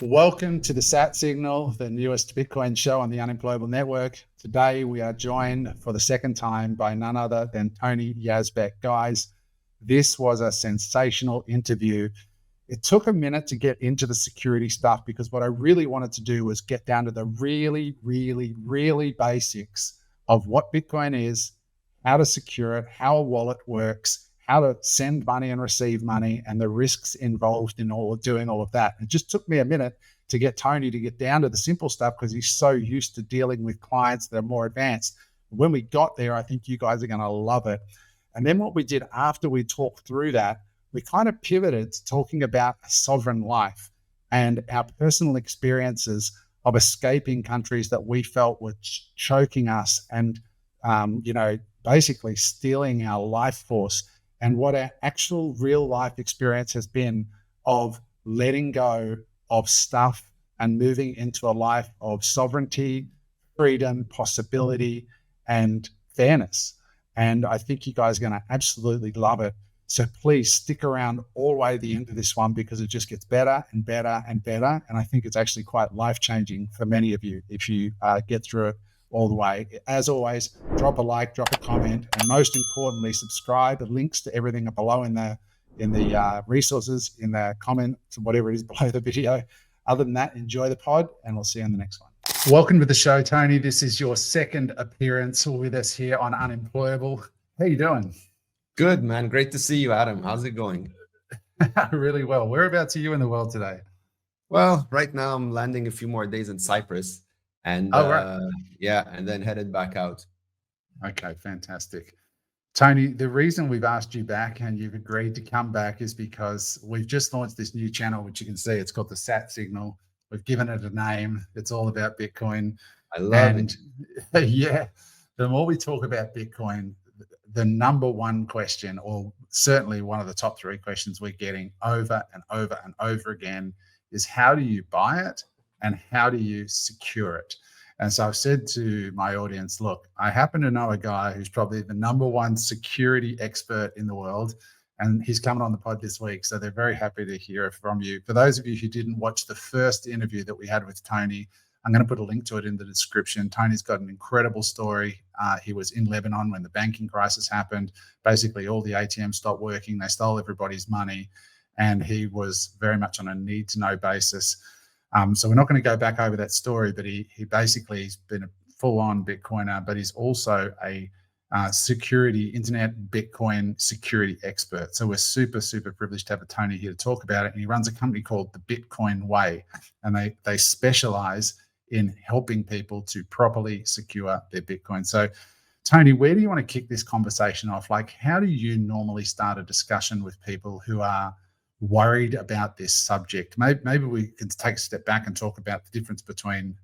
Welcome to the SatSignal, the newest Bitcoin show on the Unemployable network. Today, we are joined for the second time by none other than Tony Yazbeck. Guys, this was a sensational interview. It took a minute to get into the security stuff because what I really wanted to do was get down to the really basics of what Bitcoin is, how to secure it, how a wallet works, how to send money and receive money, and the risks involved in doing all of that. It just took me a minute to get Tony to get down to the simple stuff because he's so used to dealing with clients that are more advanced. When we got there, I think you guys are going to love it. And then what we did after we talked through that, we kind of pivoted to talking about a sovereign life and our personal experiences of escaping countries that we felt were choking us and, basically stealing our life force, and what our actual real life experience has been of letting go of stuff and moving into a life of sovereignty, freedom, possibility, and fairness. And I think you guys are going to absolutely love it. So please stick around all the way to the end of this one because it just gets better and better and better. And I think it's actually quite life-changing for many of you if you get through it all the way. As always, drop a like, drop a comment, and most importantly, subscribe. The links to everything are below in the resources, in the comments, whatever it is below the video. Other than that, enjoy the pod, and we'll see you on the next one. Welcome to the show, Tony. This is your second appearance with us here on Unemployable. How you doing? Good, man. Great to see you, Adam. How's it going? Really well. Whereabouts are you in the world today? Well, right now I'm landing a few more days in Cypress. And and then headed back out. Okay, fantastic. Tony, the reason we've asked you back and you've agreed to come back is because we've just launched this new channel, which you can see. It's called the SatSignal. We've given it a name. It's all about Bitcoin. I love it. Yeah, the more we talk about Bitcoin, the number one question, or certainly one of the top three questions we're getting over and over and over again is how do you buy it? And how do you secure it? And so I've said to my audience, look, I happen to know a guy who's probably the number one security expert in the world, and he's coming on the pod this week. So they're very happy to hear from you. For those of you who didn't watch the first interview that we had with Tony, I'm going to put a link to it in the description. Tony's got an incredible story. He was in Lebanon when the banking crisis happened. Basically, all the ATMs stopped working. They stole everybody's money, and he was very much on a need-to-know basis. So we're not going to go back over that story, but he basically has been a full-on Bitcoiner, but he's also a internet Bitcoin security expert. So we're super privileged to have a Tony here to talk about it. And he runs a company called The Bitcoin Way, and they specialize in helping people to properly secure their Bitcoin. So Tony, where do you want to kick this conversation off? Like, how do you normally start a discussion with people who are worried about this subject? Maybe we can take a step back and talk about the difference between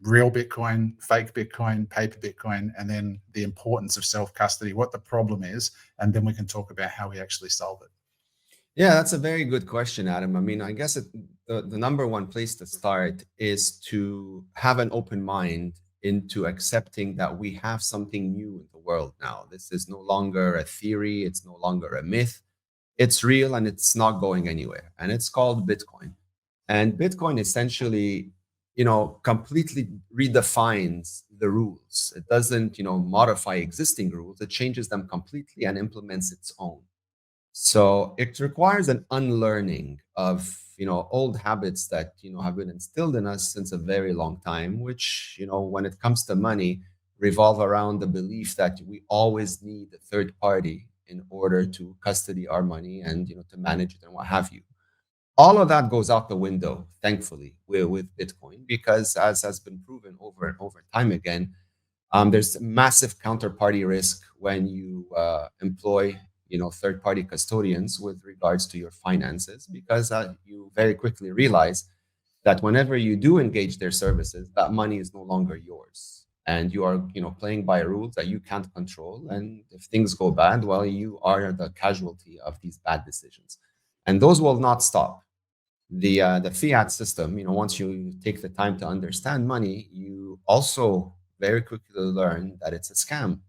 real Bitcoin, fake Bitcoin, paper Bitcoin, and then the importance of self-custody, what the problem is, and then we can talk about how we actually solve it. Yeah, that's a very good question, Adam. I mean, I guess the number one place to start is to have an open mind into accepting that we have something new in the world now. This is no longer a theory. It's no longer a myth. It's real and it's not going anywhere. And it's called Bitcoin. And Bitcoin essentially, completely redefines the rules. It doesn't, modify existing rules. It changes them completely and implements its own. So it requires an unlearning of, old habits that, have been instilled in us since a very long time, which, when it comes to money, revolve around the belief that we always need a third party in order to custody our money and to manage it and what have you. All of that goes out the window, thankfully, with Bitcoin, because as has been proven over and over time again, there's massive counterparty risk when you employ third-party custodians with regards to your finances, because you very quickly realize that whenever you do engage their services, that money is no longer yours. And you are, playing by rules that you can't control. And if things go bad, well, you are the casualty of these bad decisions. And those will not stop. The fiat system, once you take the time to understand money, you also very quickly learn that it's a scam.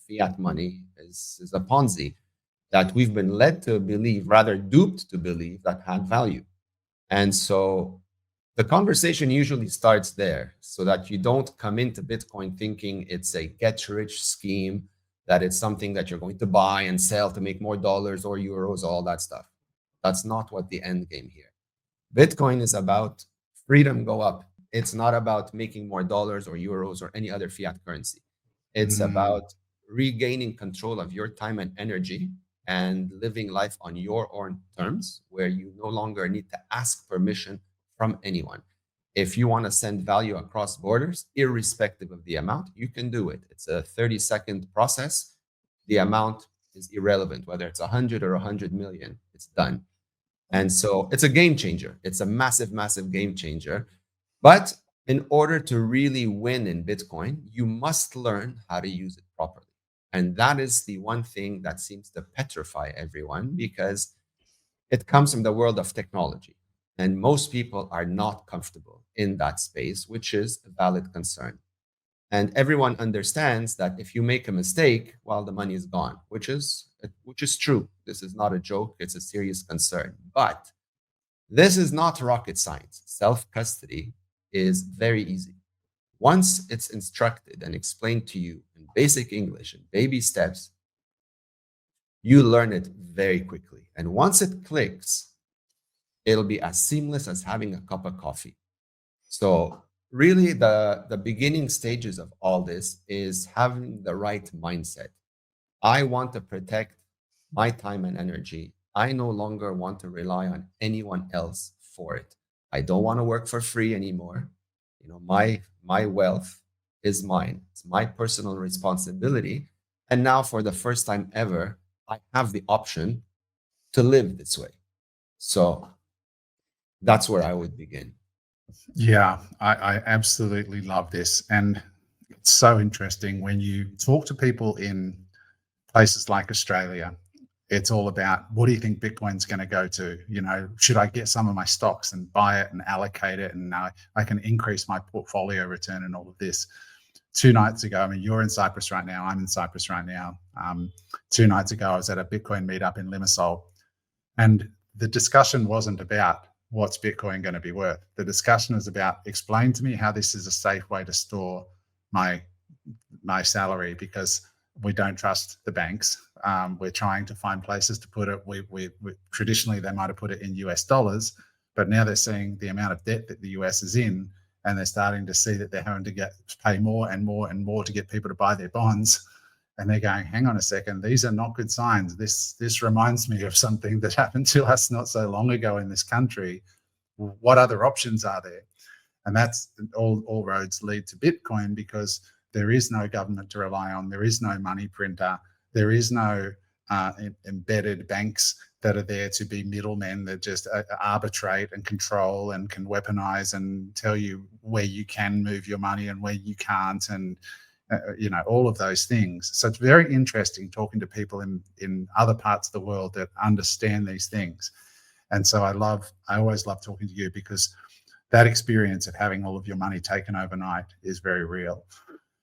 Fiat money is a Ponzi that we've been led to believe, rather duped to believe, that had value. And so The conversation usually starts there so that you don't come into Bitcoin thinking it's a get rich scheme, that it's something that you're going to buy and sell to make more dollars or euros, all that stuff. That's not what the end game here. Bitcoin is about freedom go up. It's not about making more dollars or euros or any other fiat currency. It's about regaining control of your time and energy and living life on your own terms, where you no longer need to ask permission from anyone. If you want to send value across borders, irrespective of the amount, you can do it. It's a 30-second process. The amount is irrelevant, whether it's 100 or 100 million, it's done. And so it's a game changer. It's a massive, massive game changer. But in order to really win in Bitcoin, you must learn how to use it properly. And that is the one thing that seems to petrify everyone, because it comes from the world of technology. And most people are not comfortable in that space, which is a valid concern. And everyone understands that if you make a mistake, well, the money is gone, which is true. This is not a joke. It's a serious concern. But this is not rocket science. Self-custody is very easy. Once it's instructed and explained to you in basic English and baby steps, you learn it very quickly. And once it clicks, it'll be as seamless as having a cup of coffee. So really the beginning stages of all this is having the right mindset. I want to protect my time and energy. I no longer want to rely on anyone else for it. I don't want to work for free anymore. You know, my wealth is mine. It's my personal responsibility. And now for the first time ever, I have the option to live this way. So that's where I would begin. Yeah, I absolutely love this. And it's so interesting when you talk to people in places like Australia. It's all about, what do you think Bitcoin's going to go to? You know, should I get some of my stocks and buy it and allocate it, and I can increase my portfolio return and all of this. 2 nights ago, I mean, you're in Cyprus right now. I'm in Cyprus right now. 2 nights ago, I was at a Bitcoin meetup in Limassol, and the discussion wasn't about what's Bitcoin going to be worth. The discussion is about, explain to me how this is a safe way to store my salary, because we don't trust the banks. We're trying to find places to put it. We traditionally, they might have put it in US dollars, but now they're seeing the amount of debt that the US is in, and they're starting to see that they're having to pay more and more and more to get people to buy their bonds. And they're going, hang on a second, these are not good signs. This reminds me of something that happened to us not so long ago in this country. What other options are there? And that's all roads lead to Bitcoin, because there is no government to rely on. There is no money printer. There is no embedded banks that are there to be middlemen that just arbitrate and control and can weaponize and tell you where you can move your money and where you can't, and you know, all of those things. So it's very interesting talking to people in other parts of the world that understand these things. And so I always love talking to you, because that experience of having all of your money taken overnight is very real.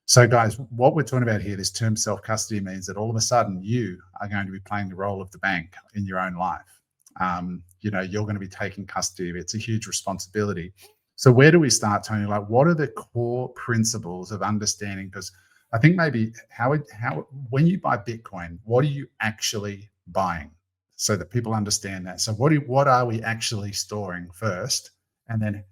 So guys, what we're talking about here, this term self-custody, means that all of a sudden you are going to be playing the role of the bank in your own life. You know, you're going to be taking custody of it. It's a huge responsibility. So where do we start, Tony? Like, what are the core principles of understanding? Because I think maybe how when you buy Bitcoin, what are you actually buying, so that people understand that? So what are we actually storing first, and then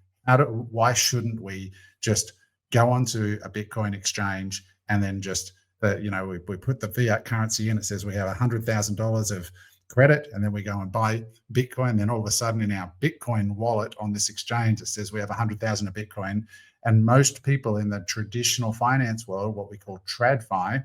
why shouldn't we just go onto a Bitcoin exchange and then just we put the fiat currency in? It says we have $100,000 of credit, and then we go and buy Bitcoin. Then all of a sudden in our Bitcoin wallet on this exchange, it says we have 100,000 of Bitcoin. And most people in the traditional finance world, what we call TradFi,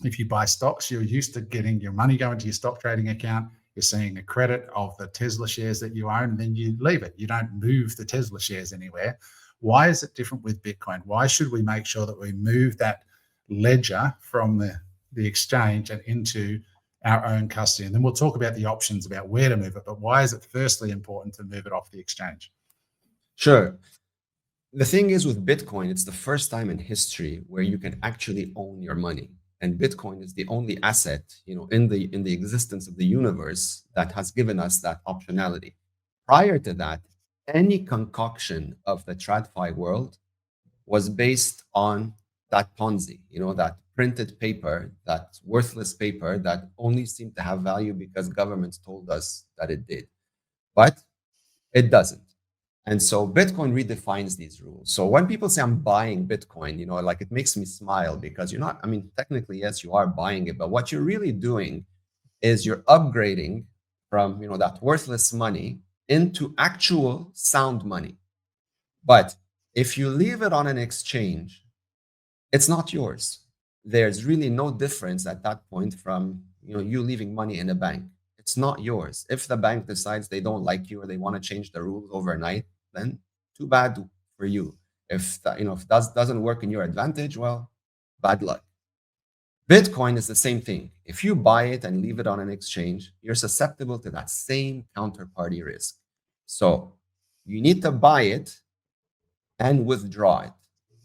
if you buy stocks, you're used to getting your money going to your stock trading account. You're seeing a credit of the Tesla shares that you own, and then you leave it. You don't move the Tesla shares anywhere. Why is it different with Bitcoin? Why should we make sure that we move that ledger from the exchange and into our own custody? And then we'll talk about the options about where to move it. But why is it firstly important to move it off the exchange? Sure. The thing is, with Bitcoin, it's the first time in history where you can actually own your money. And Bitcoin is the only asset, in the existence of the universe that has given us that optionality. Prior to that, any concoction of the TradFi world was based on that Ponzi, that printed paper, that worthless paper that only seemed to have value because governments told us that it did. But it doesn't. And so Bitcoin redefines these rules. So when people say I'm buying Bitcoin, like it makes me smile because you're not, technically, yes, you are buying it, but what you're really doing is you're upgrading from, that worthless money into actual sound money. But if you leave it on an exchange, it's not yours. There's really no difference at that point from, you leaving money in a bank. It's not yours. If the bank decides they don't like you or they want to change the rules overnight, then too bad for you. If that, if that doesn't work in your advantage, well, bad luck. Bitcoin is the same thing. If you buy it and leave it on an exchange, you're susceptible to that same counterparty risk. So you need to buy it and withdraw it.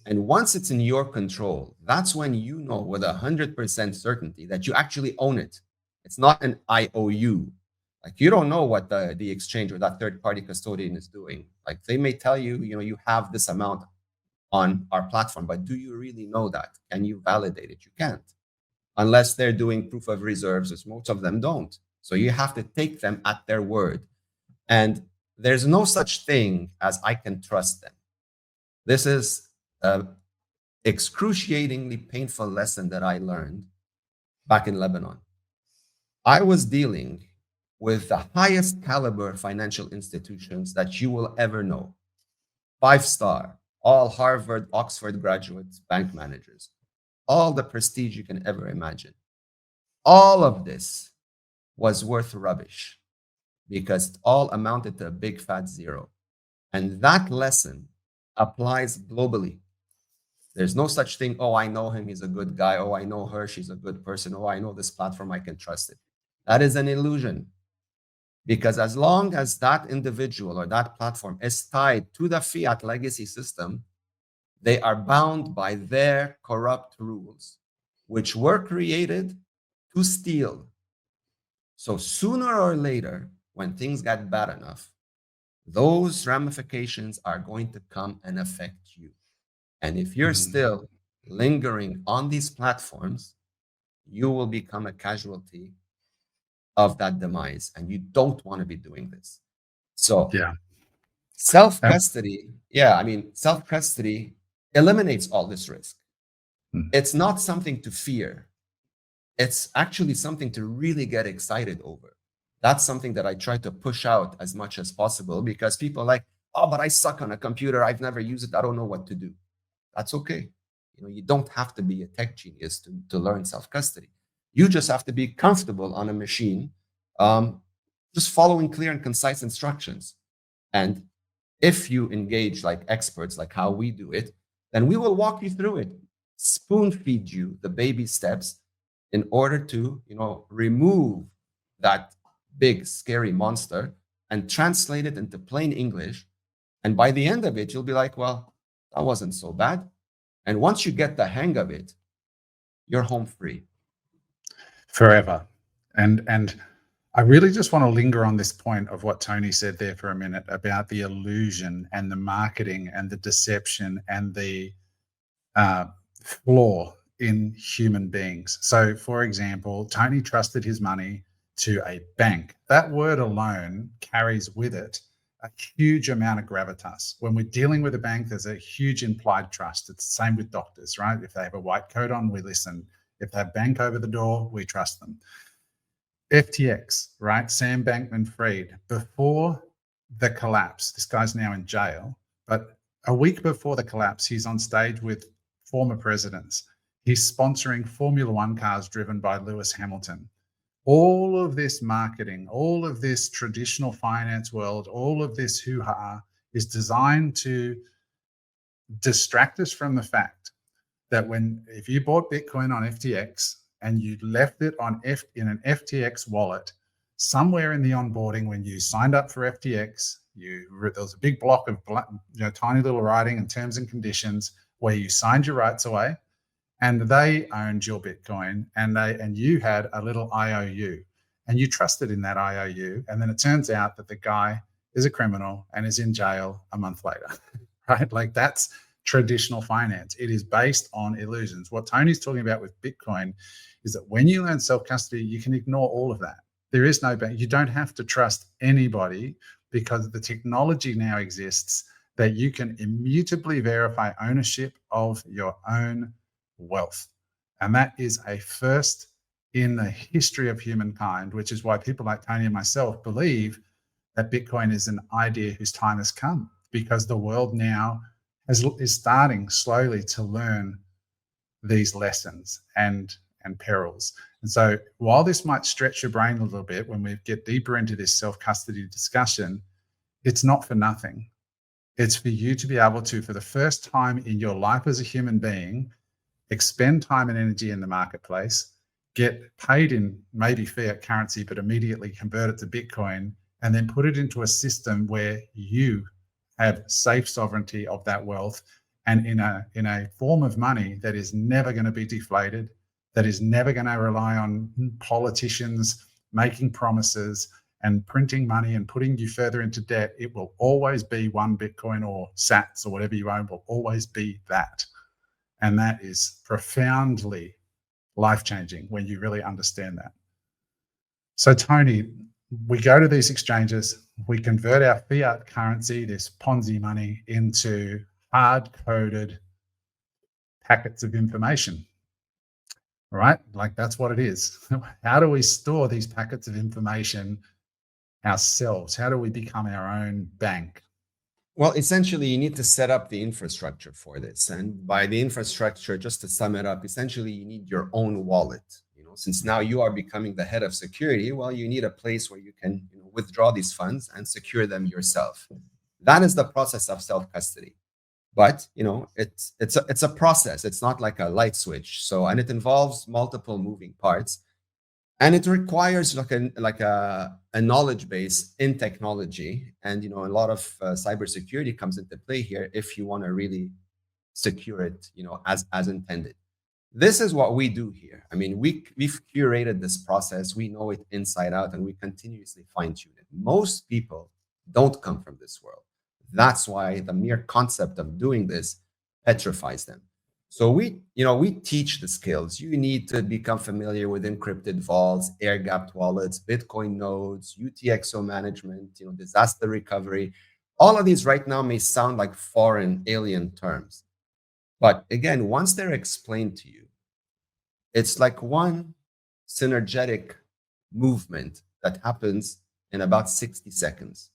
And once it's in your control, that's when you know with 100% certainty that you actually own it. It's not an IOU. Like you don't know what the exchange or that third-party custodian is doing. Like they may tell you, you have this amount on our platform, but do you really know that? Can you validate it? You can't, unless they're doing proof of reserves, which most of them don't. So you have to take them at their word. And there's no such thing as I can trust them. This is an excruciatingly painful lesson that I learned back in Lebanon. I was dealing with the highest caliber financial institutions that you will ever know. 5-star, all Harvard, Oxford graduates, bank managers, all the prestige you can ever imagine. All of this was worth rubbish because it all amounted to a big fat zero. And that lesson applies globally. There's no such thing, oh, I know him, he's a good guy. Oh, I know her, she's a good person. Oh, I know this platform, I can trust it. That is an illusion. Because as long as that individual or that platform is tied to the fiat legacy system, they are bound by their corrupt rules, which were created to steal. So sooner or later, when things get bad enough, those ramifications are going to come and affect you. And if you're still lingering on these platforms, you will become a casualty of that demise. And you don't want to be doing this. So self-custody, self-custody eliminates all this risk. It's not something to fear. It's actually something to really get excited over. That's something that I try to push out as much as possible because people are like, oh, but I suck on a computer. I've never used it. I don't know what to do. That's okay. You don't have to be a tech genius to learn self-custody. You just have to be comfortable on a machine, just following clear and concise instructions. And if you engage like experts, like how we do it, then we will walk you through it, spoon feed you the baby steps in order to, remove that big, scary monster and translate it into plain English. And by the end of it, you'll be like, well, that wasn't so bad. And once you get the hang of it, you're home free. Forever. And I really just want to linger on this point of what Tony said there for a minute about the illusion and the marketing and the deception and the flaw in human beings. So, for example, Tony trusted his money to a bank. That word alone carries with it a huge amount of gravitas. When we're dealing with a bank, there's a huge implied trust. It's the same with doctors, right? If they have a white coat on, we listen. If they have bank over the door, we trust them. FTX, right? Sam Bankman-Fried, before the collapse, this guy's now in jail, but a week before the collapse, he's on stage with former presidents. He's sponsoring Formula One cars driven by Lewis Hamilton. All of this marketing, all of this traditional finance world, all of this hoo-ha is designed to distract us from the fact that if you bought Bitcoin on FTX and you left it in an FTX wallet, somewhere in the onboarding when you signed up for FTX, there was a big block of tiny little writing and terms and conditions where you signed your rights away, and they owned your Bitcoin, and you had a little IOU, and you trusted in that IOU, and then it turns out that the guy is a criminal and is in jail a month later, right? Like that's traditional finance. It is based on illusions. What Tony's talking about with Bitcoin is that when you learn self-custody, you can ignore all of that. There is no bank. You don't have to trust anybody because the technology now exists that you can immutably verify ownership of your own wealth. And that is a first in the history of humankind, which is why people like Tony and myself believe that Bitcoin is an idea whose time has come, because the world now is starting slowly to learn these lessons and perils. And so while this might stretch your brain a little bit when we get deeper into this self-custody discussion, it's not for nothing. It's for you to be able to, for the first time in your life as a human being, expend time and energy in the marketplace, get paid in maybe fiat currency, but immediately convert it to Bitcoin, and then put it into a system where you have safe sovereignty of that wealth, and in a form of money that is never going to be deflated, that is never going to rely on politicians making promises and printing money and putting you further into debt. It will always be one Bitcoin or Sats or whatever you own will always be that. And that is profoundly life-changing when you really understand that. So Tony, we go to these exchanges, we convert our fiat currency, this Ponzi money, into hard-coded packets of information, right? Like that's what it is. How do we store these packets of information ourselves? How do we become our own bank? Well, essentially, you need to set up the infrastructure for this. And by the infrastructure, just to sum it up, essentially, you need your own wallet. Since now you are becoming the head of security, well, you need a place where you can withdraw these funds and secure them yourself. That is the process of self-custody. But it's a process. It's not like a light switch. And it involves multiple moving parts. And it requires like a knowledge base in technology, and a lot of cybersecurity comes into play here if you want to really secure it, as intended. This is what we do here. I mean, we've curated this process. We know it inside out, and we continuously fine tune it. Most people don't come from this world. That's why the mere concept of doing this petrifies them. So we teach the skills. You need to become familiar with encrypted vaults, air-gapped wallets, Bitcoin nodes, UTXO management, disaster recovery. All of these right now may sound like foreign alien terms. But again, once they're explained to you, it's like one synergetic movement that happens in about 60 seconds,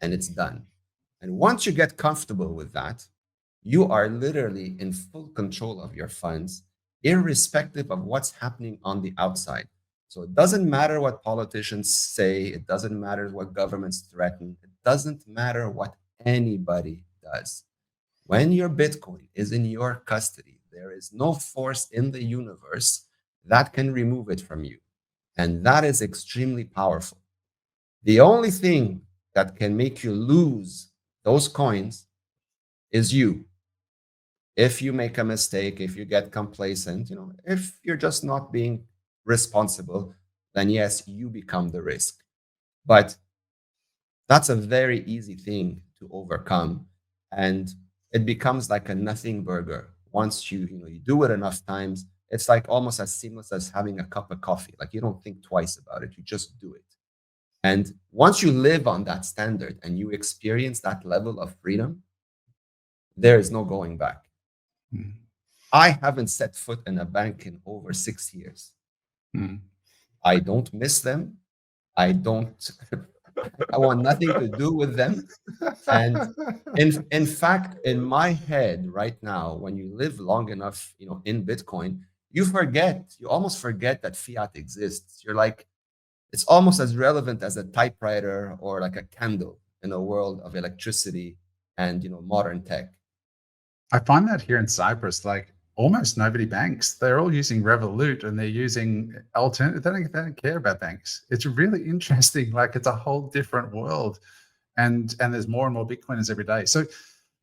and it's done. And once you get comfortable with that, you are literally in full control of your funds, irrespective of what's happening on the outside. So it doesn't matter what politicians say. It doesn't matter what governments threaten. It doesn't matter what anybody does. When your Bitcoin is in your custody, there is no force in the universe that can remove it from you. And that is extremely powerful. The only thing that can make you lose those coins is you. If you make a mistake, if you get complacent, if you're just not being responsible, then yes, you become the risk. But that's a very easy thing to overcome. And it becomes like a nothing burger. Once you do it enough times, it's like almost as seamless as having a cup of coffee. Like you don't think twice about it, you just do it. And once you live on that standard and you experience that level of freedom, there is no going back. I haven't set foot in a bank in over 6 years. I don't miss them. I want nothing to do with them. And in fact, in my head right now, when you live long enough, in Bitcoin, you almost forget that fiat exists. You're like, it's almost as relevant as a typewriter or like a candle in a world of electricity and, modern tech. I find that here in Cyprus, like almost nobody banks. They're all using Revolut and they're using alternative. They don't care about banks. It's really interesting. Like it's a whole different world, and there's more and more Bitcoiners every day. So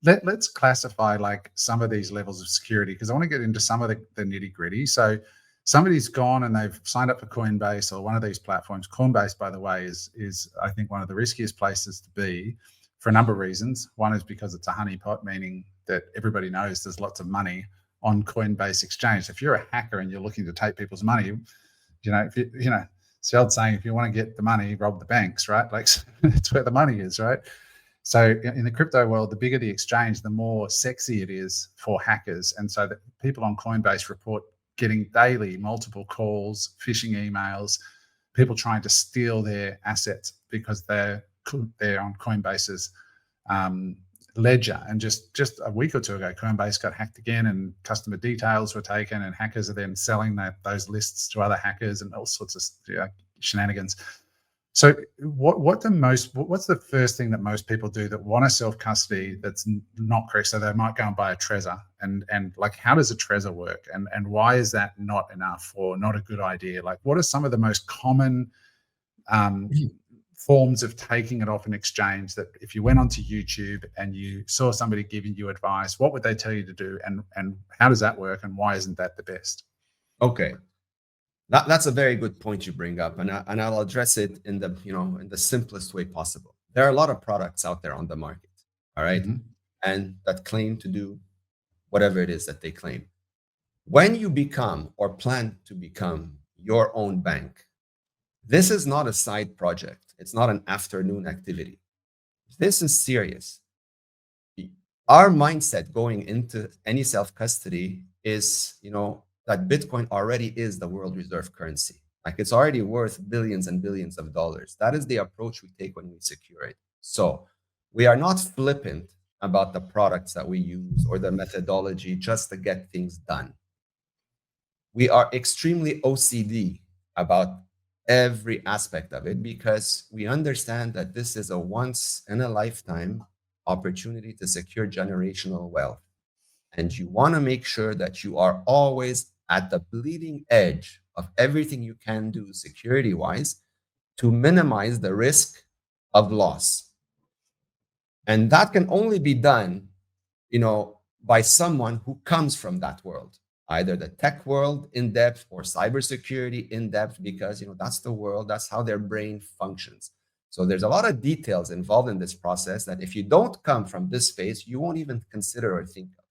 let's classify like some of these levels of security, because I want to get into some of the nitty gritty. So somebody's gone and they've signed up for Coinbase or one of these platforms. Coinbase, by the way, is I think one of the riskiest places to be for a number of reasons. One is because it's a honeypot, meaning that everybody knows there's lots of money on Coinbase exchange. If you're a hacker and you're looking to take people's money, it's the old saying, if you want to get the money, rob the banks, right? Like, it's where the money is, right? So in the crypto world, the bigger the exchange, the more sexy it is for hackers. And so that people on Coinbase report getting daily multiple calls, phishing emails, people trying to steal their assets because they're on Coinbase's ledger. And just a week or two ago, Coinbase got hacked again, and customer details were taken, and hackers are then selling those lists to other hackers and all sorts of shenanigans. So what's the first thing that most people do that want to self-custody that's not correct? So they might go and buy a Trezor, and like, how does a Trezor work, and why is that not enough or not a good idea? Like, what are some of the most common forms of taking it off an exchange that if you went onto YouTube and you saw somebody giving you advice, what would they tell you to do, and how does that work, and why isn't that the best? Okay. That's a very good point you bring up, and I'll address it in the simplest way possible. There are a lot of products out there on the market, all right, and that claim to do whatever it is that they claim. When you become or plan to become your own bank, this is not a side project. It's not an afternoon activity. This is serious. Our mindset going into any self-custody is, that Bitcoin already is the world reserve currency. Like, it's already worth billions and billions of dollars. That is the approach we take when we secure it. So we are not flippant about the products that we use or the methodology just to get things done. We are extremely OCD about every aspect of it because we understand that this is a once in a lifetime opportunity to secure generational wealth. And you want to make sure that you are always at the bleeding edge of everything you can do security-wise to minimize the risk of loss. And that can only be done, by someone who comes from that world, either the tech world in depth or cybersecurity in depth, because, that's the world, that's how their brain functions. So there's a lot of details involved in this process that if you don't come from this space, you won't even consider or think of.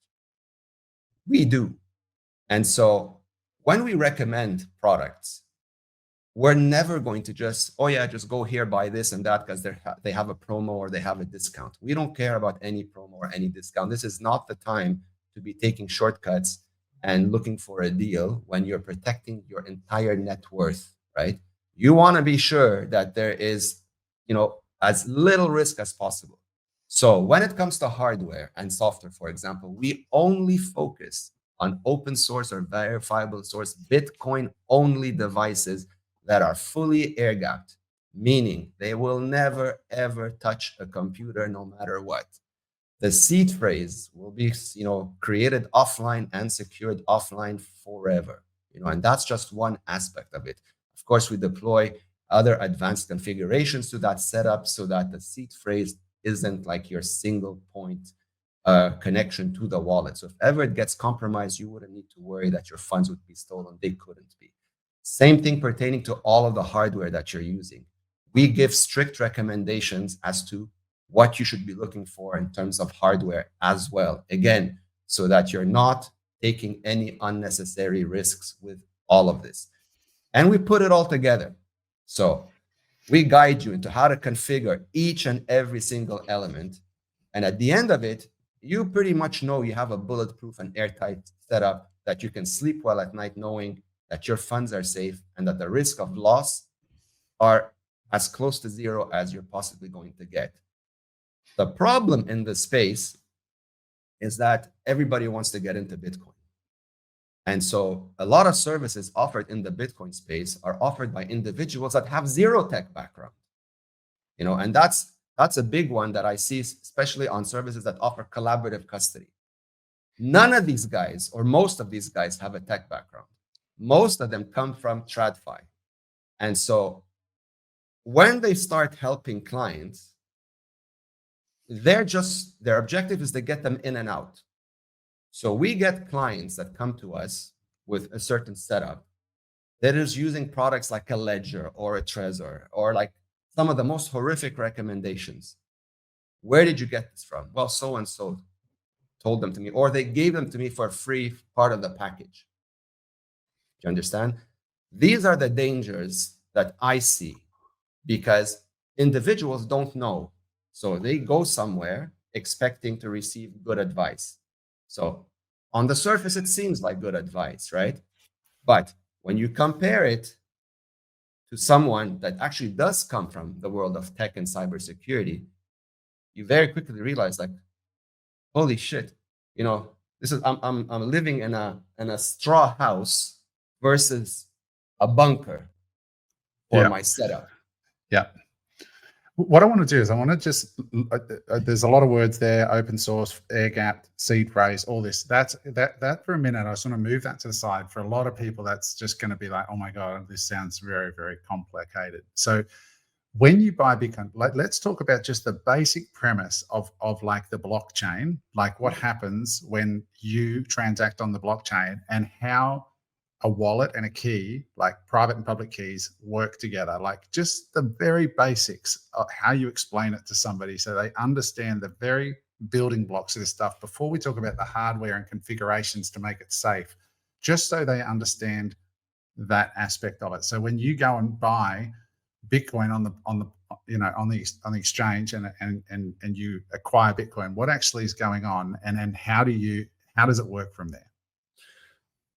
We do. And so when we recommend products, we're never going to just go here, buy this and that because they have a promo or they have a discount. We don't care about any promo or any discount. This is not the time to be taking shortcuts and looking for a deal when you're protecting your entire net worth, right? You want to be sure that there is, as little risk as possible. So when it comes to hardware and software, for example, we only focus on open source or verifiable source Bitcoin only devices that are fully air gapped, meaning they will never ever touch a computer no matter what. The seed phrase will be, created offline and secured offline forever, and that's just one aspect of it. Of course, we deploy other advanced configurations to that setup so that the seed phrase isn't like your single point connection to the wallet. So if ever it gets compromised, you wouldn't need to worry that your funds would be stolen. They couldn't be. Same thing pertaining to all of the hardware that you're using. We give strict recommendations as to what you should be looking for in terms of hardware as well. Again, so that you're not taking any unnecessary risks with all of this. And we put it all together. So we guide you into how to configure each and every single element. And at the end of it, you pretty much know you have a bulletproof and airtight setup that you can sleep well at night knowing that your funds are safe and that the risk of loss are as close to zero as you're possibly going to get. The problem in this space is that everybody wants to get into Bitcoin. And so a lot of services offered in the Bitcoin space are offered by individuals that have zero tech background. And that's a big one that I see, especially on services that offer collaborative custody. None of these guys, or most of these guys, have a tech background. Most of them come from TradFi. And so when they start helping clients, their objective is to get them in and out. So we get clients that come to us with a certain setup, that is using products like a Ledger or a Trezor or like some of the most horrific recommendations. Where did you get this from? Well, so and so told them to me, or they gave them to me for free, part of the package. Do you understand? These are the dangers that I see because individuals don't know. So they go somewhere expecting to receive good advice. So on the surface, it seems like good advice, right? But when you compare it to someone that actually does come from the world of tech and cybersecurity, you very quickly realize, like, holy shit, this is I'm living in a straw house versus a bunker for my setup. Yeah. What I want to do is I want to just, there's a lot of words there, open source, air gapped, seed phrase, all this. That for a minute, I just want to move that to the side. For a lot of people, that's just going to be like, oh my God, this sounds very, very complicated. So when you buy Bitcoin, let's talk about just the basic premise of like the blockchain, like what happens when you transact on the blockchain and how a wallet and a key, like private and public keys, work together. Like just the very basics of how you explain it to somebody so they understand the very building blocks of this stuff before we talk about the hardware and configurations to make it safe, just so they understand that aspect of it. So when you go and buy Bitcoin on the exchange and you acquire Bitcoin, what actually is going on, and how does it work from there?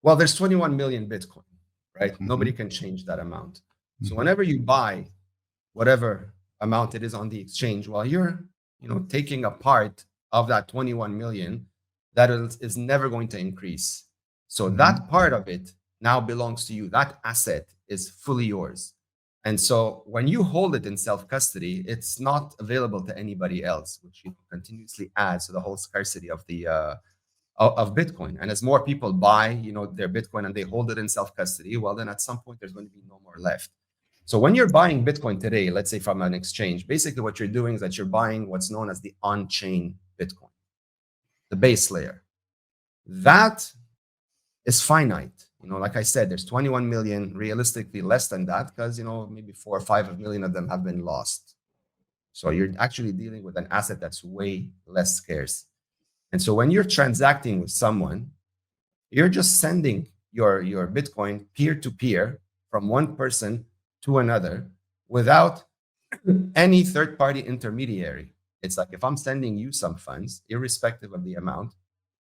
Well, there's 21 million Bitcoin, right? Mm-hmm. Nobody can change that amount. Mm-hmm. So whenever you buy whatever amount it is on the exchange, well, you're taking a part of that 21 million that is never going to increase. So that part of it now belongs to you. That asset is fully yours. And so when you hold it in self-custody, it's not available to anybody else, which continuously adds to the whole scarcity of the of Bitcoin. And as more people buy, their Bitcoin and they hold it in self-custody, well, then at some point there's going to be no more left. So when you're buying Bitcoin today, let's say from an exchange, basically what you're doing is that you're buying what's known as the on-chain Bitcoin, the base layer. That is finite. Like I said, there's 21 million, realistically less than that, because, maybe 4 or 5 million of them have been lost. So you're actually dealing with an asset that's way less scarce. And so when you're transacting with someone, you're just sending your Bitcoin peer-to-peer from one person to another without any third-party intermediary. It's like if I'm sending you some funds, irrespective of the amount,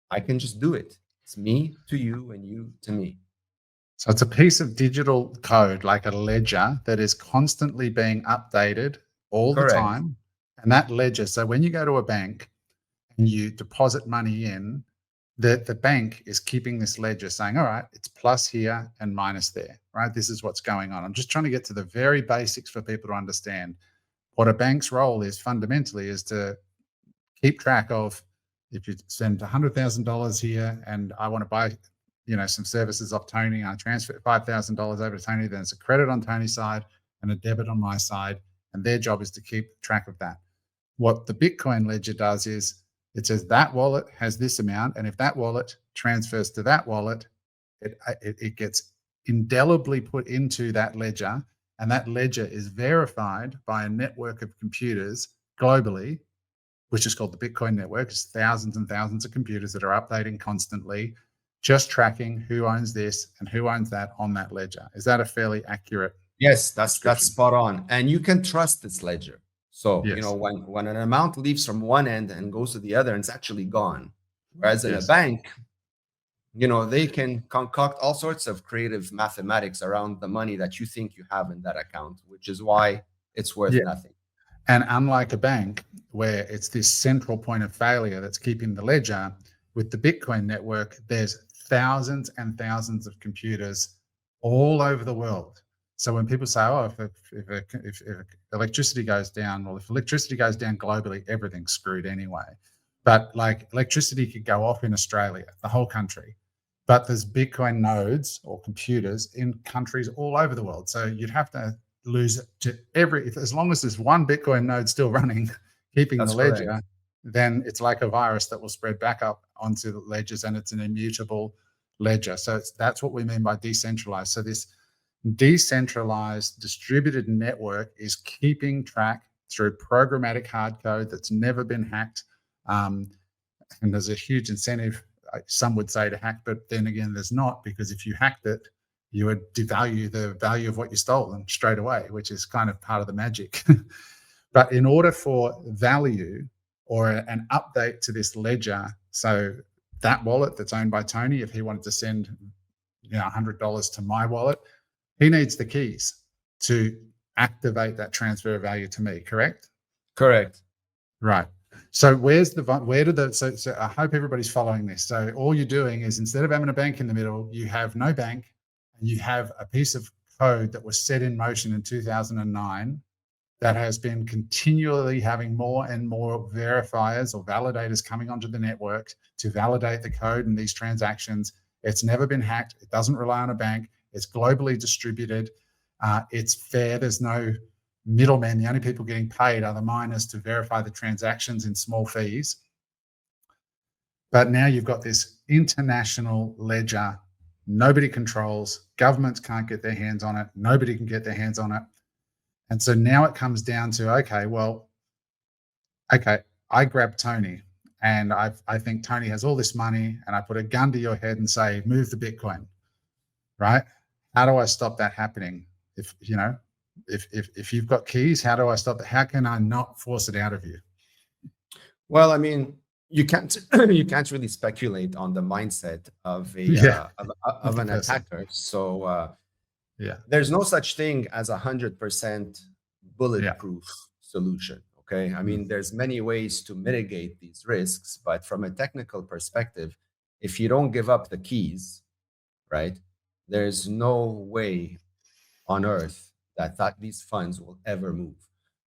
I can just do it. It's me to you and you to me. So it's a piece of digital code, like a ledger, that is constantly being updated all the time. And that ledger, so when you go to a bank and you deposit money in, the bank is keeping this ledger saying, all right, it's plus here and minus there, right? This is what's going on. I'm just trying to get to the very basics for people to understand what a bank's role is fundamentally is to keep track of, if you send $100,000 here and I want to buy, some services off Tony, I transfer $5,000 over to Tony, then it's a credit on Tony's side and a debit on my side. And their job is to keep track of that. What the Bitcoin ledger does is it says that wallet has this amount. And if that wallet transfers to that wallet, it gets indelibly put into that ledger. And that ledger is verified by a network of computers globally, which is called the Bitcoin network. It's thousands and thousands of computers that are updating constantly, just tracking who owns this and who owns that on that ledger. Is that a fairly accurate? Yes, that's spot on. And you can trust this ledger. So, yes. When an amount leaves from one end and goes to the other, it's actually gone. Whereas in a bank, they can concoct all sorts of creative mathematics around the money that you think you have in that account, which is why it's worth nothing. And unlike a bank, where it's this central point of failure that's keeping the ledger, with the Bitcoin network, there's thousands and thousands of computers all over the world. So when people say, oh, if electricity goes down, well, if electricity goes down globally, everything's screwed anyway. But like electricity could go off in Australia, the whole country. But there's Bitcoin nodes or computers in countries all over the world. So you'd have to lose it to as long as there's one Bitcoin node still running, keeping the ledger, correct, then it's like a virus that will spread back up onto the ledgers, and it's an immutable ledger. So that's what we mean by decentralized. So this decentralized distributed network is keeping track through programmatic hard code that's never been hacked. And there's a huge incentive, some would say, to hack, but then again, there's not, because if you hacked it, you would devalue the value of what you stole and straight away, which is kind of part of the magic. But in order for value or an update to this ledger, so that wallet that's owned by Tony, if he wanted to send $100 to my wallet, he needs the keys to activate that transfer of value to me, correct? Correct. Right. So so I hope everybody's following this. So all you're doing is, instead of having a bank in the middle, you have no bank, and you have a piece of code that was set in motion in 2009 that has been continually having more and more verifiers or validators coming onto the network to validate the code and these transactions. It's never been hacked. It doesn't rely on a bank. It's globally distributed. It's fair. There's no middlemen. The only people getting paid are the miners to verify the transactions in small fees. But now you've got this international ledger. Nobody controls. Governments can't get their hands on it. Nobody can get their hands on it. And so now it comes down to, okay, I grab Tony, and I think Tony has all this money, and I put a gun to your head and say, move the Bitcoin, right? How do I stop that happening? If you've got keys, how do I stop that? How can I not force it out of you? Well, I mean, you can't really speculate on the mindset of an attacker. So there's no such thing as 100% bulletproof solution. Okay, I mean, there's many ways to mitigate these risks, but from a technical perspective, if you don't give up the keys, right, there's no way on earth that these funds will ever move.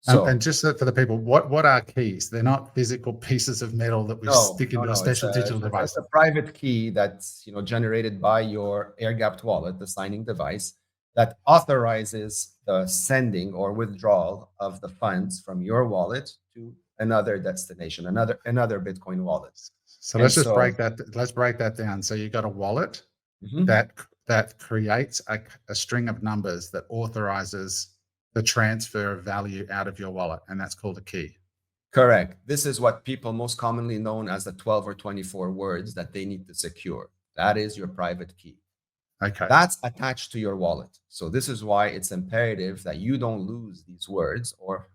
So, and just for the people, what are keys? They're not physical pieces of metal that we stick into a special digital device. It's a private key that's generated by your air-gapped wallet, the signing device, that authorizes the sending or withdrawal of the funds from your wallet to another destination, another Bitcoin wallet. So let's break that down. So you got a wallet that creates a string of numbers that authorizes the transfer of value out of your wallet, and that's called a key. Correct. This is what people most commonly known as the 12 or 24 words that they need to secure. That is your private key. Okay. That's attached to your wallet. So this is why it's imperative that you don't lose these words or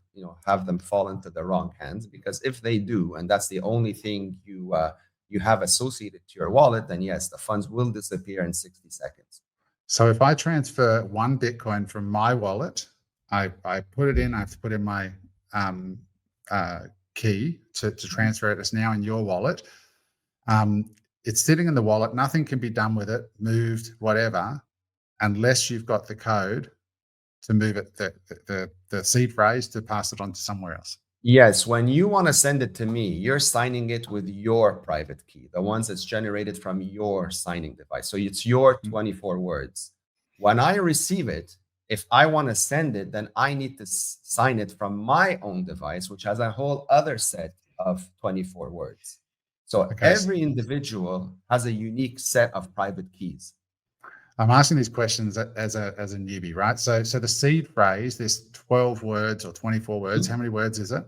have them fall into the wrong hands, because if they do, and that's the only thing you have associated to your wallet, then yes, the funds will disappear in 60 seconds. So if I transfer 1 Bitcoin from my wallet, I put it in, I have to put in my key to transfer it. It's now in your wallet. It's sitting in the wallet. Nothing can be done with it, moved, whatever, unless you've got the code to move it, the seed phrase to pass it on to somewhere else. Yes, when you want to send it to me, you're signing it with your private key, the ones that's generated from your signing device. So it's your 24 words. When I receive it, if I want to send it, then I need to sign it from my own device, which has a whole other set of 24 words. So every individual has a unique set of private keys. I'm asking these questions as a newbie, right? So the seed phrase, this 12 words or 24 words. How many words is it?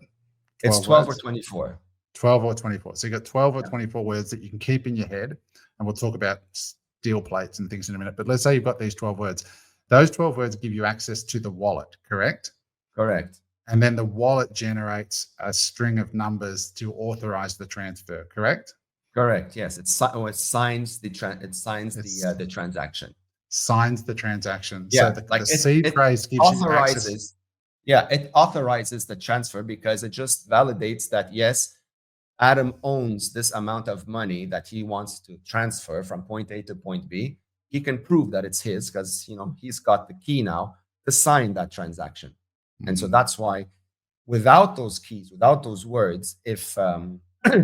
It's 12 or 24. 12 or 24. So you got 12 or 24 words that you can keep in your head, and we'll talk about steel plates and things in a minute. But let's say you've got these 12 words. Those 12 words give you access to the wallet, correct? Correct. And then the wallet generates a string of numbers to authorize the transfer, correct? Correct. Yes, it signs the transaction. Signs the transaction. Yeah, so the seed phrase gives you access. Yeah, it authorizes the transfer because it just validates that yes, Adam owns this amount of money that he wants to transfer from point A to point B. He can prove that it's his because he's got the key now to sign that transaction. And so that's why without those keys, without those words, if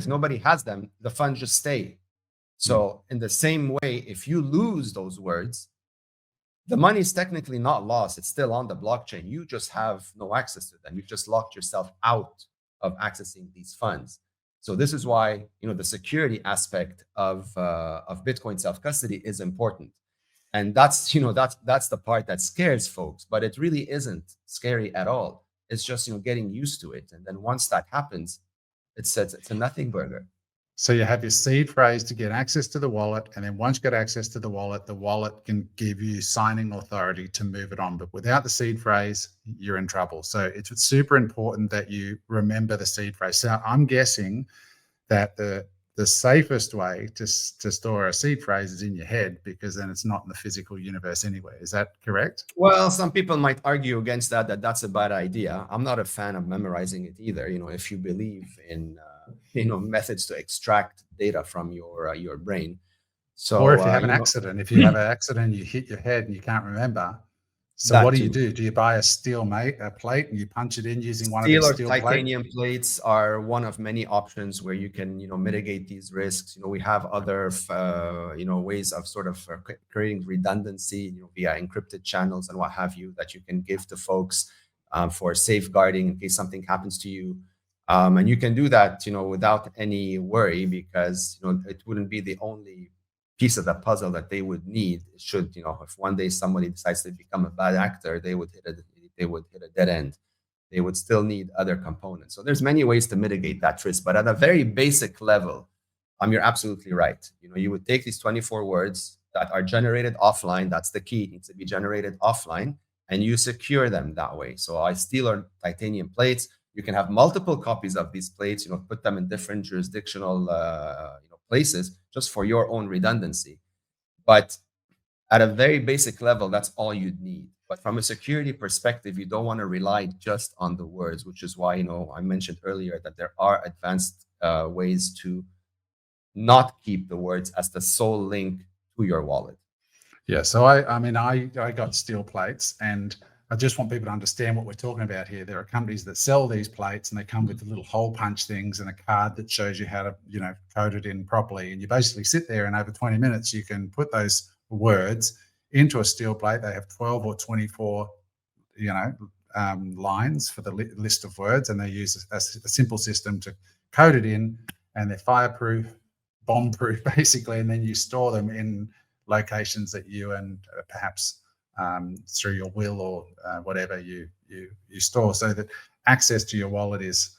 nobody has them, the funds just stay. So in the same way, if you lose those words, the money is technically not lost. It's still on the blockchain. You just have no access to them. You've just locked yourself out of accessing these funds. So this is why the security aspect of Bitcoin self-custody is important. And that's the part that scares folks, but it really isn't scary at all. It's just getting used to it, and then once that happens, it's a nothing burger. So you have your seed phrase to get access to the wallet, and then once you get access to the wallet can give you signing authority to move it on. But without the seed phrase, you're in trouble. So it's super important that you remember the seed phrase. So I'm guessing that the safest way to store a seed phrase is in your head, because then it's not in the physical universe anywhere. Is that correct? Well, some people might argue against that's a bad idea. I'm not a fan of memorizing it either. If you believe in methods to extract data from your brain. So, or if you have an accident, if you have an accident, you hit your head and you can't remember. So what do you do? Do you buy a steel plate and you punch it in using one of these steel plates? Titanium plates are one of many options where you can, mitigate these risks. We have other, ways of sort of creating redundancy, via encrypted channels and what have you, that you can give to folks for safeguarding in case something happens to you. And you can do that, without any worry, because, it wouldn't be the only piece of the puzzle that they would need. Should if one day somebody decides to become a bad actor, they would hit a dead end. They would still need other components. So there's many ways to mitigate that risk, but at a very basic level, you're absolutely right. You would take these 24 words that are generated offline. That's the key. It needs to be generated offline, and you secure them that way. So I steal our titanium plates. You can have multiple copies of these plates. Put them in different jurisdictional places just for your own redundancy. But at a very basic level, that's all you'd need. But from a security perspective, you don't want to rely just on the words, which is why I mentioned earlier that there are advanced ways to not keep the words as the sole link to your wallet. Yeah, so I got steel plates, and I just want people to understand what we're talking about here. There are companies that sell these plates, and they come with the little hole punch things and a card that shows you how to, code it in properly. And you basically sit there, and over 20 minutes, you can put those words into a steel plate. They have 12 or 24, lines for the list of words, and they use a simple system to code it in, and they're fireproof, bomb-proof, basically. And then you store them in locations that you and perhaps through your will or whatever you store, so that access to your wallet is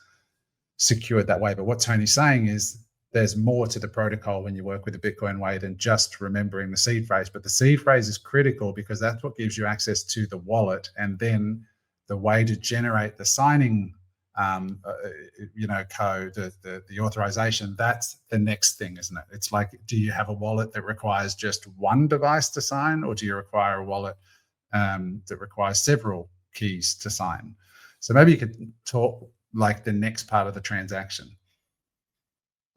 secured that way. But what Tony's saying is there's more to the protocol when you work with the Bitcoin way than just remembering the seed phrase. But the seed phrase is critical, because that's what gives you access to the wallet, and then the way to generate the signing code, the authorization, that's the next thing, isn't it? It's like, do you have a wallet that requires just one device to sign, or do you require a wallet that requires several keys to sign? So maybe you could talk like the next part of the transaction.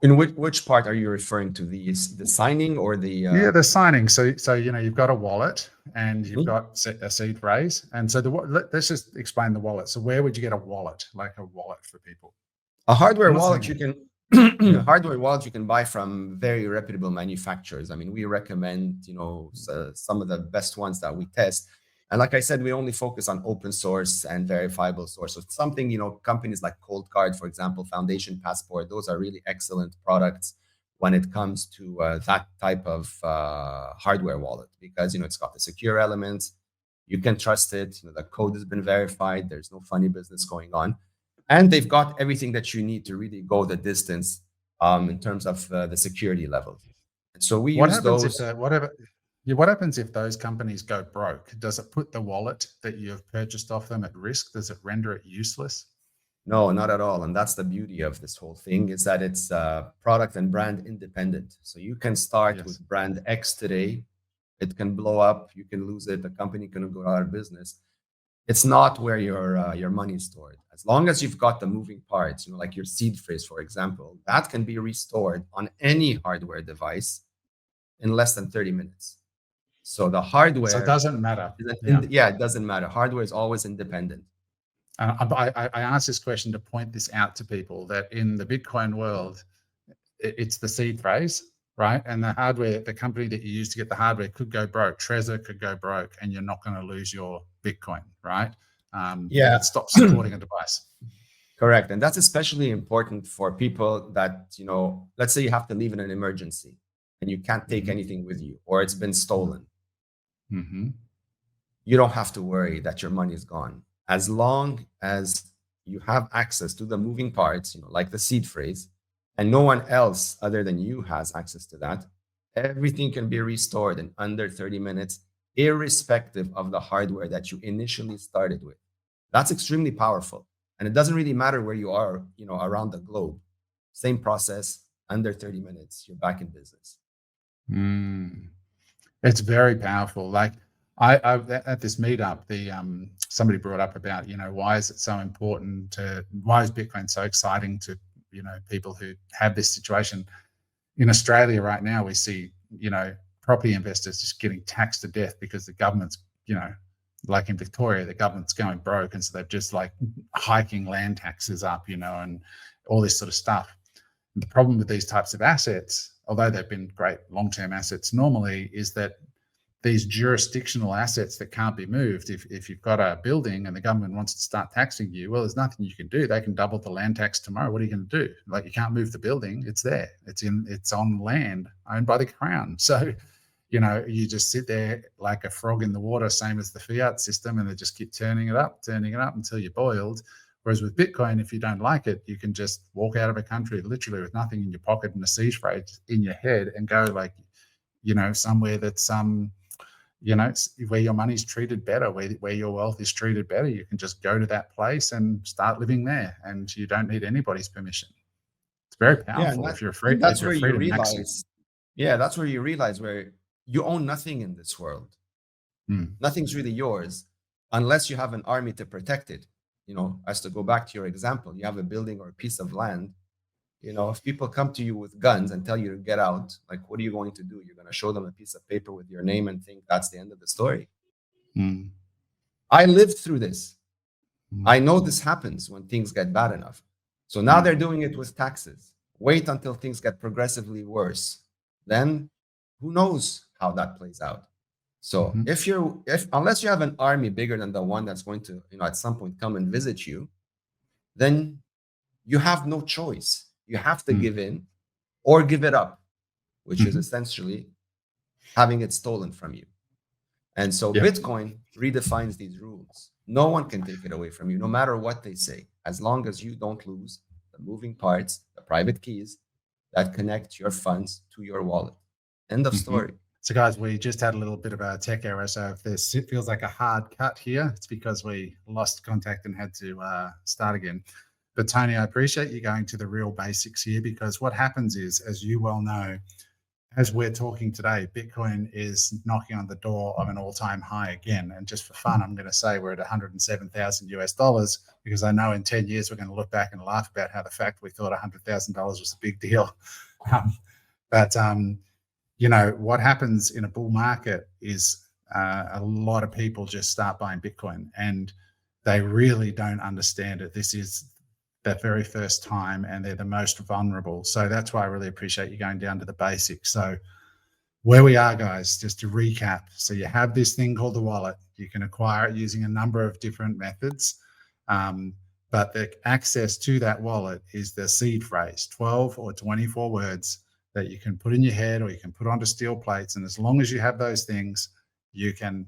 In which part are you referring to? The signing or the the signing. So you've got a wallet and you've got a seed phrase, and so let's just explain the wallet. So where would you get a wallet, like a wallet for people? A hardware wallet you can hardware wallet you can buy from very reputable manufacturers. I mean, we recommend some of the best ones that we test. And like I said, we only focus on open source and verifiable sources. Something, companies like Cold Card, for example, Foundation Passport, those are really excellent products when it comes to that type of hardware wallet, because, it's got the secure elements. You can trust it. The code has been verified. There's no funny business going on. And they've got everything that you need to really go the distance in terms of the security level. And so we use those. What happens if those companies go broke? Does it put the wallet that you've purchased off them at risk? Does it render it useless? No, not at all. And that's the beauty of this whole thing, is that it's product and brand independent. So you can start with brand X today. It can blow up. You can lose it. The company can go out of business. It's not where your money is stored. As long as you've got the moving parts, like your seed phrase, for example, that can be restored on any hardware device in less than 30 minutes. So the hardware. So it doesn't matter. It doesn't matter. Hardware is always independent. I asked this question to point this out to people, that in the Bitcoin world, it's the seed phrase, right? And the hardware, the company that you use to get the hardware could go broke. Trezor could go broke, and you're not going to lose your Bitcoin, right? It stops supporting a device. Correct. And that's especially important for people that, let's say you have to leave in an emergency and you can't take anything with you, or it's been stolen. Mm-hmm. You don't have to worry that your money is gone. As long as you have access to the moving parts, like the seed phrase, and no one else other than you has access to that, everything can be restored in under 30 minutes, irrespective of the hardware that you initially started with. That's extremely powerful. And it doesn't really matter where you are, around the globe. Same process, under 30 minutes, you're back in business. Mm. It's very powerful. Like I at this meetup, somebody brought up about, why is it so important why is Bitcoin so exciting to, people who have this situation. In Australia right now, we see, property investors just getting taxed to death because the government's, like in Victoria, the government's going broke. And so they're just like hiking land taxes up, and all this sort of stuff. And the problem with these types of assets, although they've been great long-term assets normally, is that these jurisdictional assets that can't be moved, if you've got a building and the government wants to start taxing you, well, there's nothing you can do. They can double the land tax tomorrow. What are you going to do? Like, you can't move the building. It's there. It's on land owned by the crown. So, you just sit there like a frog in the water, same as the fiat system, and they just keep turning it up until you're boiled. Whereas with Bitcoin, if you don't like it, you can just walk out of a country literally with nothing in your pocket and a seed phrase in your head and go, like, somewhere that's where your money's treated better, where your wealth is treated better. You can just go to that place and start living there, and you don't need anybody's permission. It's very powerful. If you're free, that's if you're where free you to max it. realize. Yeah, that's where you realize where you own nothing in this world. Nothing's really yours unless you have an army to protect it. As to go back to your example, you have a building or a piece of land. If people come to you with guns and tell you to get out, like, what are you going to do? You're going to show them a piece of paper with your name and think that's the end of the story. I lived through this. I know this happens when things get bad enough. So now they're doing it with taxes. Wait until things get progressively worse. Then who knows how that plays out. So unless you have an army bigger than the one that's going to, at some point come and visit you, then you have no choice. You have to give in or give it up, which is essentially having it stolen from you. And so Bitcoin redefines these rules. No one can take it away from you, no matter what they say, as long as you don't lose the moving parts, the private keys that connect your funds to your wallet. End of story. So, guys, we just had a little bit of a tech error. So if it feels like a hard cut here, it's because we lost contact and had to start again. But Tony, I appreciate you going to the real basics here, because what happens is, as you well know, as we're talking today, Bitcoin is knocking on the door of an all-time high again. And just for fun, I'm going to say we're at 107,000 US dollars, because I know in 10 years we're going to look back and laugh about how the fact we thought $100,000 was a big deal. What happens in a bull market is a lot of people just start buying Bitcoin, and they really don't understand it. This is their very first time, and they're the most vulnerable. So that's why I really appreciate you going down to the basics. So where we are, guys, just to recap. So you have this thing called the wallet. You can acquire it using a number of different methods. But the access to that wallet is the seed phrase, 12 or 24 words that you can put in your head or you can put onto steel plates. And as long as you have those things, you can,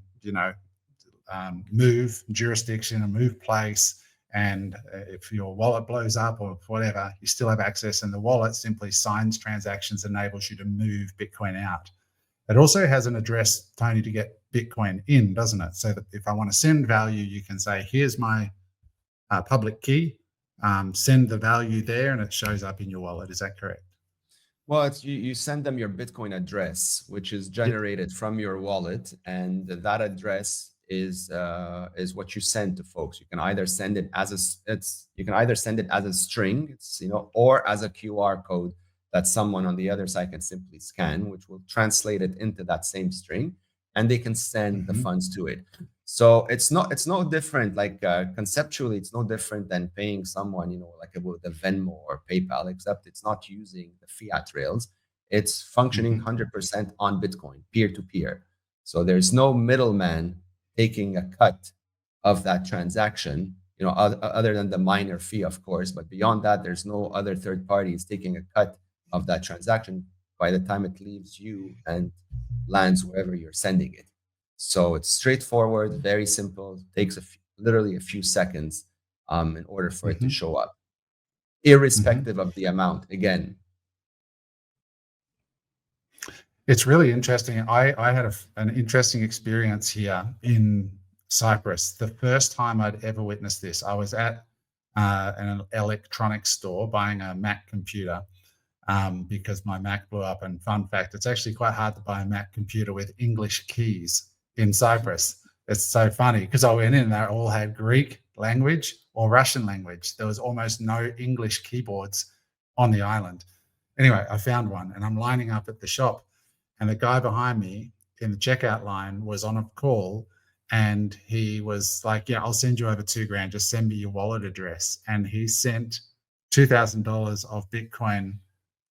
move jurisdiction and move place. And if your wallet blows up or whatever, you still have access, and the wallet simply signs transactions, enables you to move Bitcoin out. It also has an address, Tony, to get Bitcoin in, doesn't it? So that if I want to send value, you can say, here's my public key, send the value there, and it shows up in your wallet. Is that correct? Well, it's you send them your Bitcoin address, which is generated from your wallet, and that address is what you send to folks. You can either send it as a string, or as a QR code that someone on the other side can simply scan, which will translate it into that same string, and they can send the funds to it. So it's no different. Like conceptually, it's no different than paying someone, like with a Venmo or PayPal, except it's not using the fiat rails. It's functioning 100% on Bitcoin, peer to peer. So there's no middleman taking a cut of that transaction, other than the minor fee, of course. But beyond that, there's no other third parties taking a cut of that transaction by the time it leaves you and lands wherever you're sending it. So it's straightforward, very simple, takes literally a few seconds in order for it to Hmm. show up, Hmm. irrespective of the amount. Again, It's really interesting. I had an interesting experience here in Cyprus. The first time I'd ever witnessed this, I was at an electronics store buying a Mac computer because my Mac blew up. And fun fact, it's actually quite hard to buy a Mac computer with English keys in Cyprus. It's so funny because I went in and they all had Greek language or Russian language. There was almost no English keyboards on the island. Anyway, I found one and I'm lining up at the shop, and the guy behind me in the checkout line was on a call, and he was like, yeah, I'll send you over 2 grand, just send me your wallet address. And he sent $2,000 of Bitcoin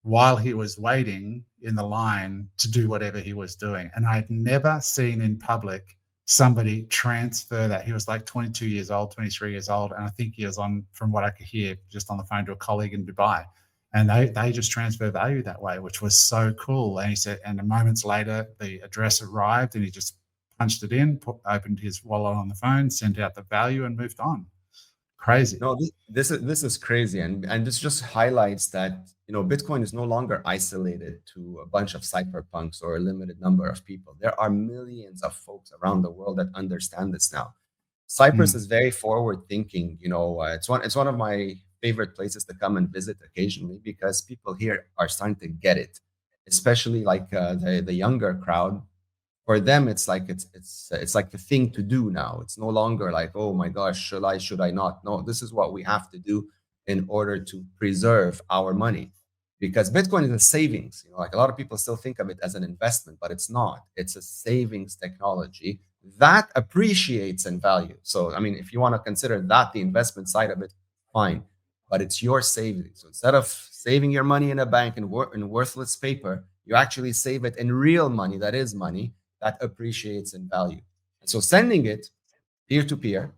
while he was waiting in the line to do whatever he was doing. And I'd never seen in public somebody transfer that. He was like 22 years old, 23 years old. And I think he was on, from what I could hear, just on the phone to a colleague in Dubai. And they just transfer value that way, which was so cool. And he said, and moments later, the address arrived and he just punched it in, opened his wallet on the phone, sent out the value and moved on. Crazy. no, this is crazy, and this just highlights that Bitcoin is no longer isolated to a bunch of cypherpunks or a limited number of people. There are millions of folks around the world that understand this now. Cyprus Mm. is very forward thinking. It's one of my favorite places to come and visit occasionally because people here are starting to get it, especially like the younger crowd. For them, it's like it's like the thing to do now. It's no longer like, oh my gosh, should I not? No, this is what we have to do in order to preserve our money, because Bitcoin is a savings. Like a lot of people still think of it as an investment, but it's not. It's a savings technology that appreciates in value. So I mean, if you want to consider that the investment side of it, fine, but it's your savings. So instead of saving your money in a bank in worthless paper, you actually save it in real money that is money that appreciates in value. And so sending it peer to peer,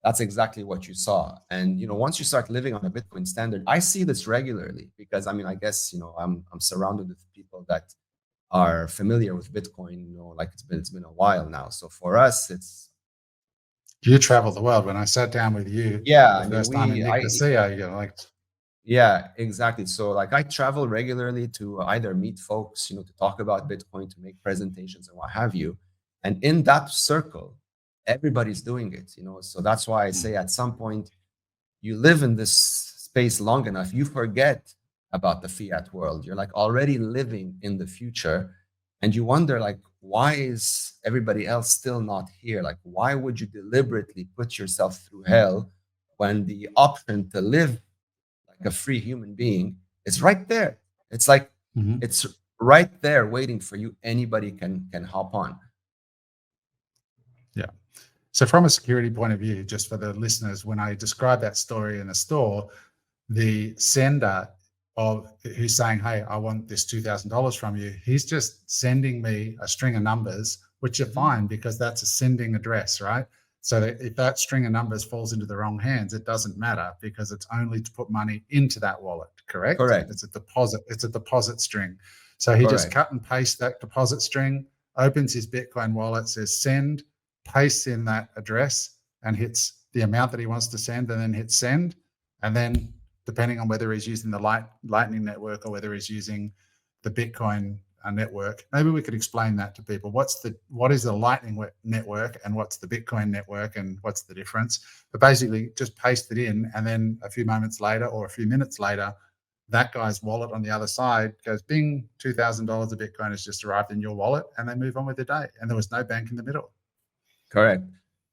that's exactly what you saw. And once you start living on a Bitcoin standard, I see this regularly because I mean, I guess I'm surrounded with people that are familiar with Bitcoin. Like it's been a while now. So for us, it's You travel the world. When I sat down with you yeah. the I mean, first time in Nicosia, you're like, yeah, exactly. So like I travel regularly to either meet folks, to talk about Bitcoin, to make presentations and what have you. And in that circle, everybody's doing it, So that's why I say at some point you live in this space long enough, you forget about the fiat world. You're like already living in the future. And you wonder like, why is everybody else still not here? Like, why would you deliberately put yourself through hell when the option to live like a free human being, it's right there. It's like mhm. it's right there waiting for you. Anybody can hop on. Yeah. So from a security point of view, just for the listeners, when I describe that story in a store, the sender of who's saying, hey, I want this $2,000 from you, he's just sending me a string of numbers, which are Mhm. fine because that's a sending address, right? So that if that string of numbers falls into the wrong hands, it doesn't matter because it's only to put money into that wallet, correct? Correct. It's a deposit string. So he just Correct. cut and paste that deposit string, opens his Bitcoin wallet, says send, pastes in that address and hits the amount that he wants to send, and then hits send. And then depending on whether he's using the Lightning Network or whether he's using the Bitcoin network. Maybe we could explain that to people. What is the Lightning Network and what's the Bitcoin network and what's the difference? But basically, just paste it in, and then a few moments later or a few minutes later, that guy's wallet on the other side goes bing, $2,000 of Bitcoin has just arrived in your wallet, and they move on with their day. And there was no bank in the middle. Correct.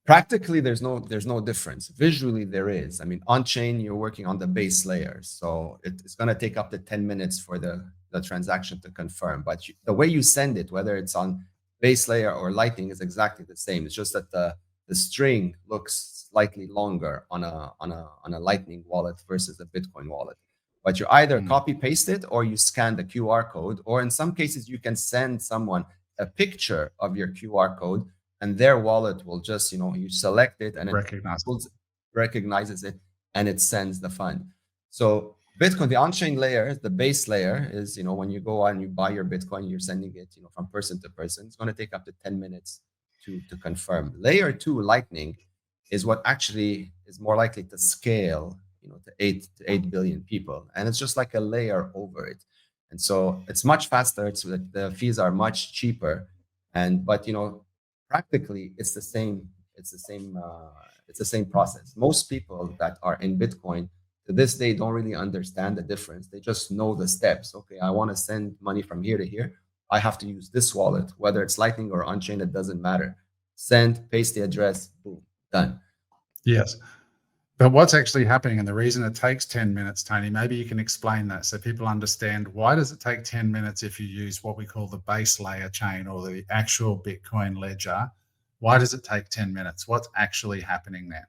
Practically, there's no difference. Visually, there is. I mean, on chain, you're working on the base layer, so it's going to take up to 10 minutes for the transaction to confirm. But the way you send it, whether it's on base layer or Lightning, is exactly the same. It's just that the string looks slightly longer on a Lightning wallet versus a Bitcoin wallet. But you either Mm. copy paste it or you scan the QR code, or in some cases, you can send someone a picture of your QR code and their wallet will just, you select it and it Recognize it. recognizes it and it sends the fund. So Bitcoin, the on-chain layer, the base layer is, when you go on, you buy your Bitcoin, you're sending it, from person to person. It's going to take up to 10 minutes to confirm. Layer 2 Lightning is what actually is more likely to scale, to 8 billion people, and it's just like a layer over it. And so it's much faster. It's the fees are much cheaper, but practically it's the same. It's the same process. Most people that are in Bitcoin to this day don't really understand the difference. They just know the steps. Okay, I want to send money from here to here. I have to use this wallet, whether it's Lightning or on-chain, it doesn't matter. Send, paste the address, boom, done. Yes. But what's actually happening, and the reason it takes 10 minutes, Tony, maybe you can explain that so people understand, why does it take 10 minutes if you use what we call the base layer chain or the actual Bitcoin ledger? Why does it take 10 minutes? What's actually happening there?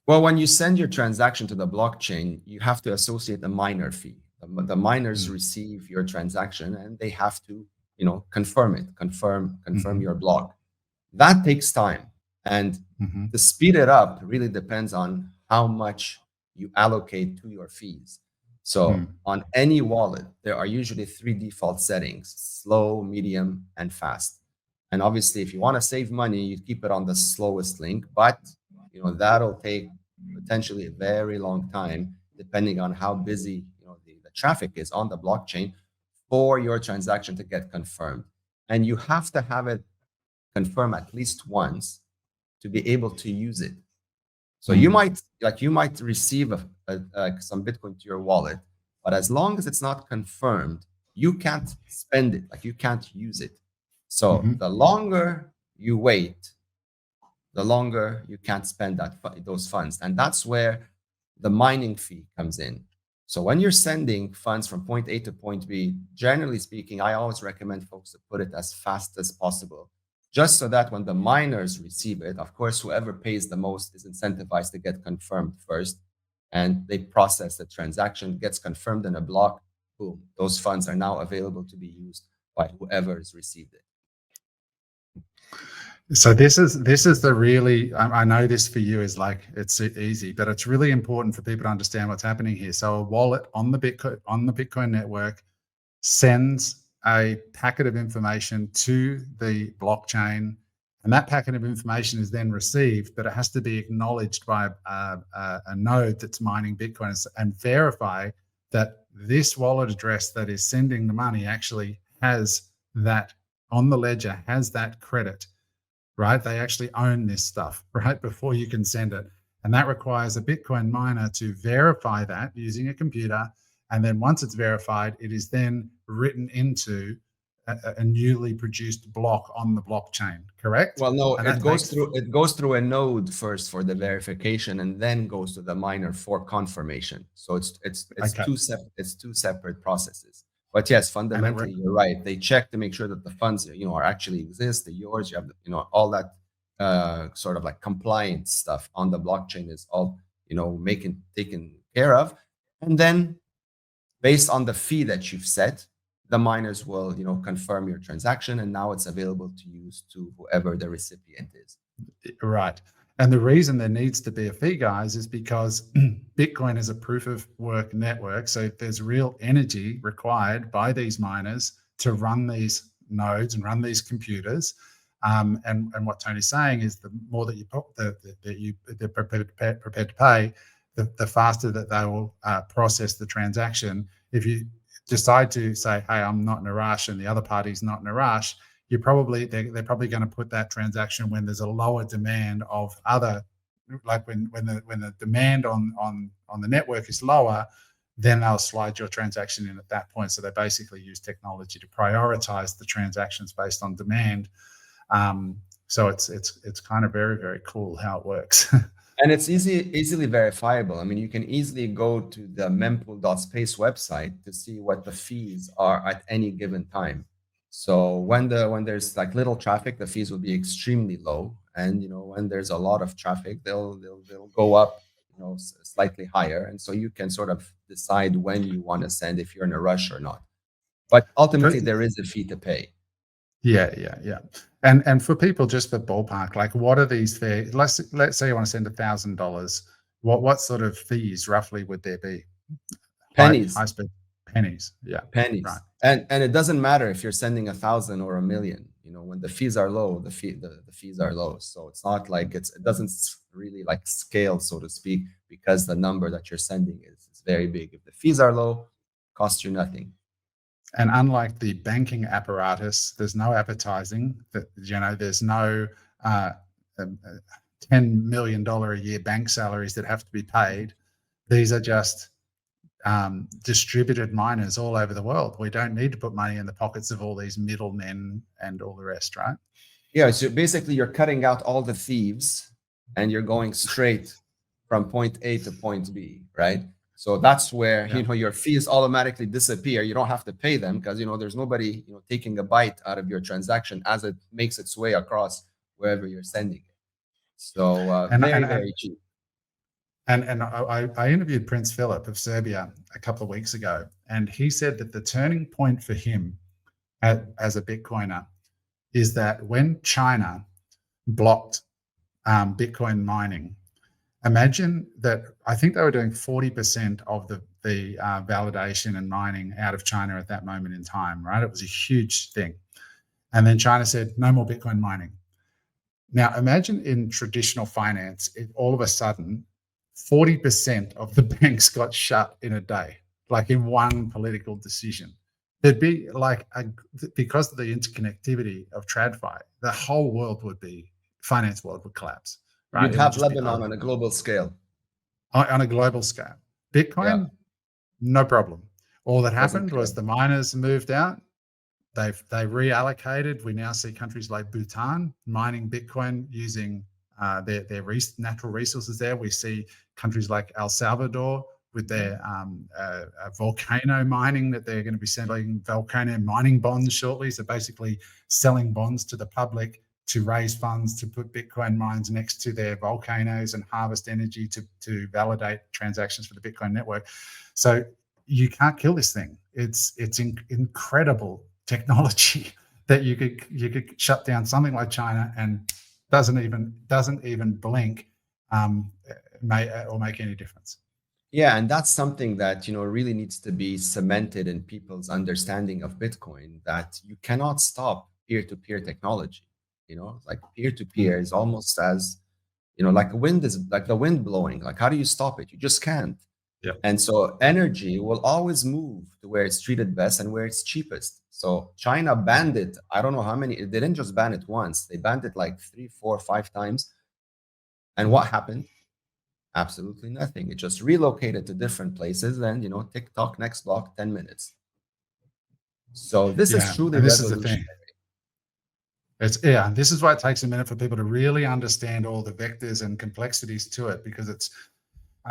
Well, when you send your transaction to the blockchain, you have to associate a miner fee. The miners receive your transaction and they have to, confirm it, confirm your block. That takes time. And to speed it up really depends on how much you allocate to your fees. So on any wallet, there are usually 3 default settings: slow, medium, and fast. And obviously, if you want to save money, you keep it on the slowest link, but that'll take potentially a very long time, depending on how busy the traffic is on the blockchain for your transaction to get confirmed. And you have to have it confirm at least once to be able to use it. So you might receive some Bitcoin to your wallet, but as long as it's not confirmed, you can't spend it, you can't use it. So the longer you wait, the longer you can't spend those funds. And that's where the mining fee comes in. So when you're sending funds from point A to point B, generally speaking, I always recommend folks to put it as fast as possible, just so that when the miners receive it, of course, whoever pays the most is incentivized to get confirmed first, and they process the transaction, gets confirmed in a block, boom, those funds are now available to be used by whoever has received it. So this is the really, I know this for you is it's easy, but it's really important for people to understand what's happening here. So a wallet on the Bitcoin network sends a packet of information to the blockchain, and that packet of information is then received, but it has to be acknowledged by a node that's mining Bitcoin and verify that this wallet address that is sending the money actually has that on the ledger, has that credit. Right? They actually own this stuff, right? Before you can send it. And that requires a Bitcoin miner to verify that using a computer. And then once it's verified, it is then written into a newly produced block on the blockchain, correct? Well, no, it goes through a node first for the verification and then goes to the miner for confirmation. So it's okay. two separate processes. But yes, fundamentally, you're right. They check to make sure that the funds, are actually exist. They're yours. You have, all that sort of like compliance stuff on the blockchain is all, taken care of. And then based on the fee that you've set, the miners will, confirm your transaction, and now it's available to use to whoever the recipient is. Right. And the reason there needs to be a fee, guys, is because Bitcoin is a proof of work network. So there's real energy required by these miners to run these nodes and run these computers. And what Tony's saying is the more that they're prepared to pay, the faster that they will process the transaction. If you decide to say, hey, I'm not in a rush, and the other party's not in a rush, they're probably going to put that transaction when there's a lower demand of other, like when the demand on the network is lower, then they'll slide your transaction in at that point. So they basically use technology to prioritize the transactions based on demand. So it's kind of very, very cool how it works. And it's easily verifiable. I mean, you can easily go to the mempool.space website to see what the fees are at any given time. So when there's like little traffic, the fees will be extremely low, and when there's a lot of traffic, they'll go up, slightly higher, and so you can sort of decide when you want to send, if you're in a rush or not. But ultimately, there is a fee to pay. Yeah. And for people, just for ballpark, like what are these fees? Let's say you want to send $1,000. What sort of fees roughly would there be? Pennies. High speed pennies. Yeah. Pennies. Right. And it doesn't matter if you're sending 1,000 or 1,000,000. when the fees are low, the fees are low. So it's not like it doesn't really like scale, so to speak, because the number that you're sending is very big. If the fees are low, costs you nothing. And unlike the banking apparatus, there's no advertising. There's no $10 million a year bank salaries that have to be paid. These are just distributed miners all over the world. We don't need to put money in the pockets of all these middlemen and all the rest, right? Yeah, so basically you're cutting out all the thieves and you're going straight from point A to point B, right? So that's where your fees automatically disappear. You don't have to pay them because there's nobody taking a bite out of your transaction as it makes its way across wherever you're sending it. So very cheap. And I interviewed Prince Philip of Serbia a couple of weeks ago, and he said that the turning point for him as a Bitcoiner is that when China blocked Bitcoin mining, imagine that I think they were doing 40% of the validation and mining out of China at that moment in time, right? It was a huge thing. And then China said, no more Bitcoin mining. Now, imagine in traditional finance, all of a sudden, 40% of the banks got shut in a day, like in one political decision. There'd be because of the interconnectivity of TradFi, the whole world finance world would collapse. Right? You'd have Lebanon on a global scale. On a global scale. Bitcoin, no problem. All that happened was the miners moved out. They reallocated. We now see countries like Bhutan mining Bitcoin using their natural resources there. We see countries like El Salvador with their volcano mining that they're going to be selling volcano mining bonds shortly. So basically selling bonds to the public to raise funds to put Bitcoin mines next to their volcanoes and harvest energy to validate transactions for the Bitcoin network. So you can't kill this thing. It's incredible technology that you could shut down something like China and doesn't even blink or make any difference. Yeah, and that's something that really needs to be cemented in people's understanding of Bitcoin, that you cannot stop peer-to-peer technology. Like peer-to-peer is almost as like the wind blowing. Like, how do you stop it? You just can't. Yep. And so energy will always move to where it's treated best and where it's cheapest. So China banned it. I don't know how many. They didn't just ban it once. They banned it like 3, 4, 5 times. And what happened? Absolutely nothing. It just relocated to different places and, TikTok, next block, 10 minutes. So this is truly revolutionary. This is why it takes a minute for people to really understand all the vectors and complexities to it, because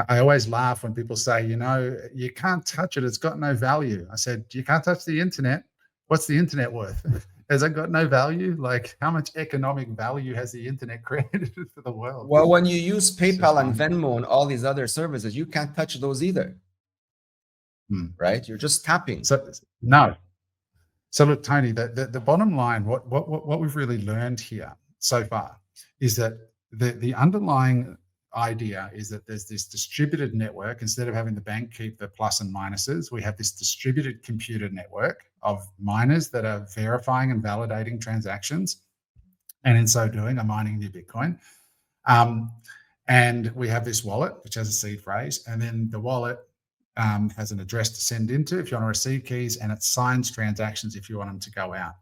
I always laugh when people say, you can't touch it. It's got no value. I said, you can't touch the internet. What's the internet worth? Has it got no value? Like, how much economic value has the internet created for the world? Well, when you use PayPal and Venmo and all these other services, you can't touch those either. Right? You're just tapping. So look, Tony, the bottom line, what we've really learned here so far is that the underlying idea is that there's this distributed network. Instead of having the bank keep the plus and minuses, we have this distributed computer network of miners that are verifying and validating transactions, and in so doing are mining new Bitcoin. And we have this wallet, which has a seed phrase, and then the wallet has an address to send into if you want to receive keys, and it signs transactions if you want them to go out.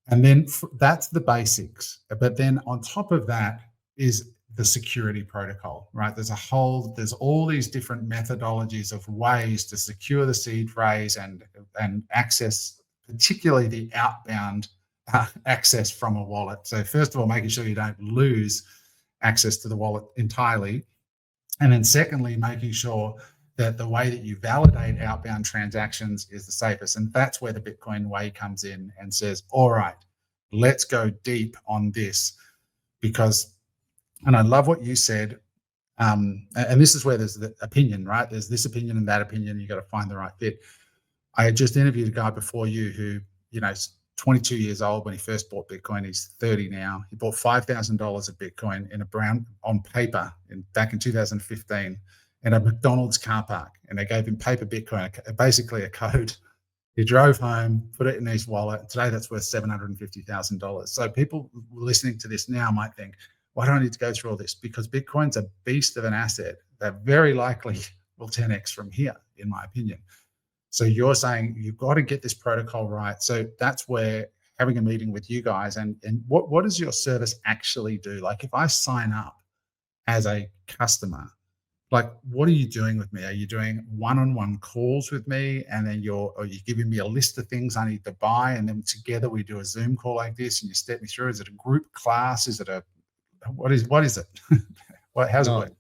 And then that's the basics. But then on top of that is the security protocol, right? There's all these different methodologies of ways to secure the seed phrase and access, particularly the outbound access from a wallet. So first of all, making sure you don't lose access to the wallet entirely. And then secondly, making sure that the way that you validate outbound transactions is the safest. And that's where the Bitcoin way comes in and says, all right, let's go deep on this. And I love what you said. And this is where there's the opinion, right? There's this opinion and that opinion. You got to find the right fit. I had just interviewed a guy before you who, is 22 years old when he first bought Bitcoin. He's 30 now. He bought $5,000 of Bitcoin on paper back in 2015 in a McDonald's car park. And they gave him paper Bitcoin, basically a code. He drove home, put it in his wallet. Today, that's worth $750,000. So people listening to this now might think, why do I need to go through all this? Because Bitcoin's a beast of an asset that very likely will 10x from here, in my opinion. So you're saying you've got to get this protocol right. So that's where having a meeting with you guys and what does your service actually do? Like if I sign up as a customer, like what are you doing with me? Are you doing one-on-one calls with me, and then you're giving me a list of things I need to buy, and then together we do a Zoom call like this and you step me through? Is it a group class? Is it a what is it? How's it No, work?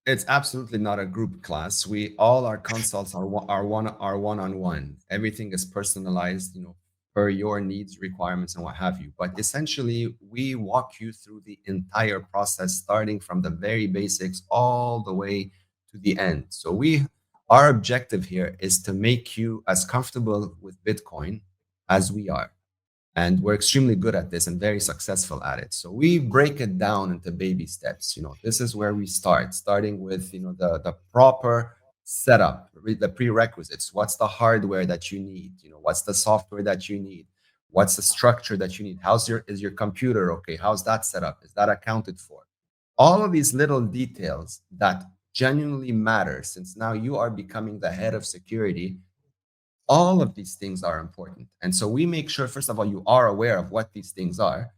it's absolutely not a group class. We all our consults are one-on-one. Everything is personalized, per your needs, requirements, and what have you. But essentially, we walk you through the entire process, starting from the very basics all the way to the end. So our objective here is to make you as comfortable with Bitcoin as we are. And we're extremely good at this and very successful at it. So we break it down into baby steps. This is where we starting with the proper setup, the prerequisites. What's the hardware that you need? What's the software that you need? What's the structure that you need? Is your computer okay? How's that set up? Is that accounted for? All of these little details that genuinely matter, since now you are becoming the head of security. All of these things are important. And so we make sure, first of all, you are aware of what these things are,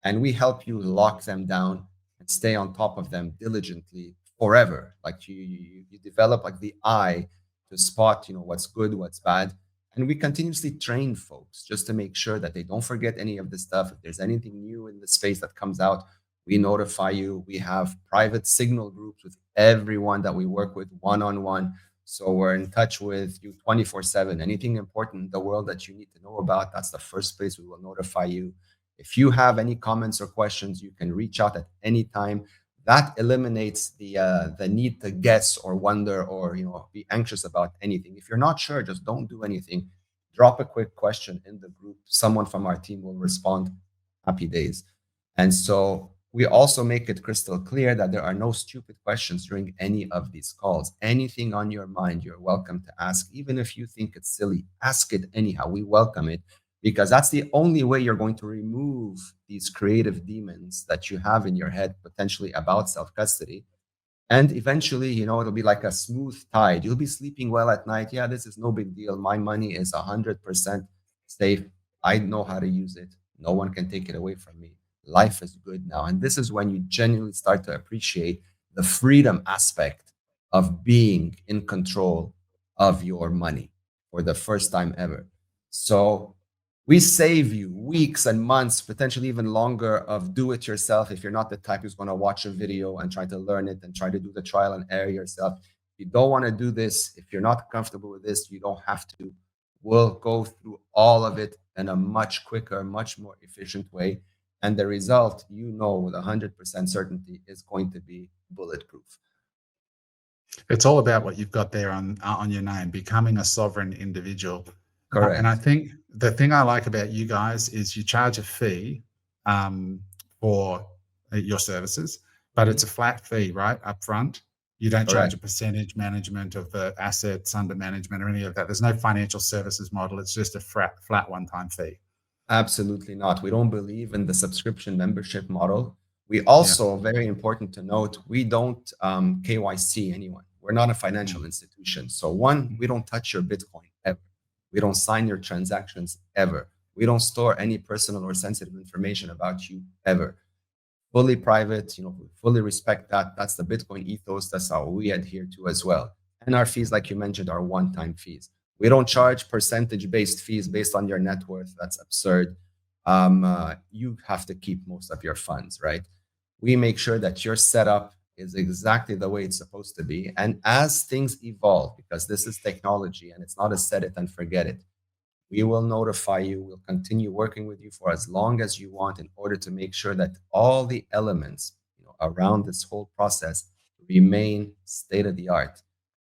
and we help you lock them down and stay on top of them diligently forever. Like you develop like the eye to spot, what's good, what's bad. And we continuously train folks just to make sure that they don't forget any of this stuff. If there's anything new in the space that comes out, we notify you. We have private signal groups with everyone that we work with one-on-one. So we're in touch with you 24/7. Anything important in the world that you need to know about, that's the first place we will notify you. If you have any comments or questions, you can reach out at any time. That eliminates the need to guess or wonder or be anxious about anything. If you're not sure, just don't do anything. Drop a quick question in the group. Someone from our team will respond. Happy days. And so we also make it crystal clear that there are no stupid questions during any of these calls. Anything on your mind, you're welcome to ask. Even if you think it's silly, ask it anyhow. We welcome it, because that's the only way you're going to remove these creative demons that you have in your head, potentially about self-custody. And eventually, it'll be like a smooth tide. You'll be sleeping well at night. Yeah, this is no big deal. My money is 100% safe. I know how to use it. No one can take it away from me. Life is good now. And this is when you genuinely start to appreciate the freedom aspect of being in control of your money for the first time ever. So we save you weeks and months, potentially even longer, of do it yourself. If you're not the type who's going to watch a video and try to learn it and try to do the trial and error yourself, if you don't want to do this, if you're not comfortable with this, you don't have to. We'll go through all of it in a much quicker, much more efficient way. And the result, with 100% certainty, is going to be bulletproof. It's all about what you've got there on your name, becoming a sovereign individual. Correct. And I think the thing I like about you guys is you charge a fee for your services, but it's a flat fee, right, up front. You don't charge a percentage management of the assets under management or any of that. There's no financial services model. It's just a flat one-time fee. Absolutely not. We don't believe in the subscription membership model. We also, very important to note, we don't KYC anyone. We're not a financial institution. So one, we don't touch your Bitcoin ever. We don't sign your transactions ever. We don't store any personal or sensitive information about you ever. Fully private, we fully respect that. That's the Bitcoin ethos. That's how we adhere to as well. And our fees, like you mentioned, are one-time fees. We don't charge percentage-based fees based on your net worth. That's absurd. You have to keep most of your funds, right? We make sure that your setup is exactly the way it's supposed to be. And as things evolve, because this is technology and it's not a set it and forget it, we will notify you. We'll continue working with you for as long as you want in order to make sure that all the elements around this whole process remain state of the art.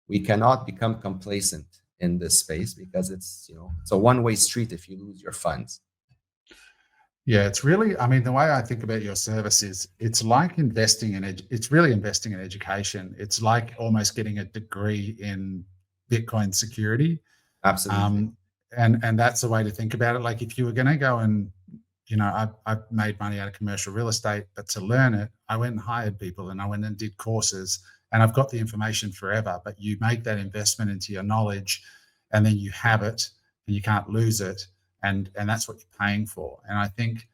We cannot become complacent in this space because it's a one-way street if you lose your funds. Yeah, it's really, the way I think about your service is it's like investing in it's really investing in education. It's like almost getting a degree in Bitcoin security. Absolutely. and that's the way to think about it. Like if you were going to go and, I've made money out of commercial real estate, but to learn it, I went and hired people and I went and did courses, and I've got the information forever. But you make that investment into your knowledge, and then you have it, and you can't lose it, and that's what you're paying for. And I think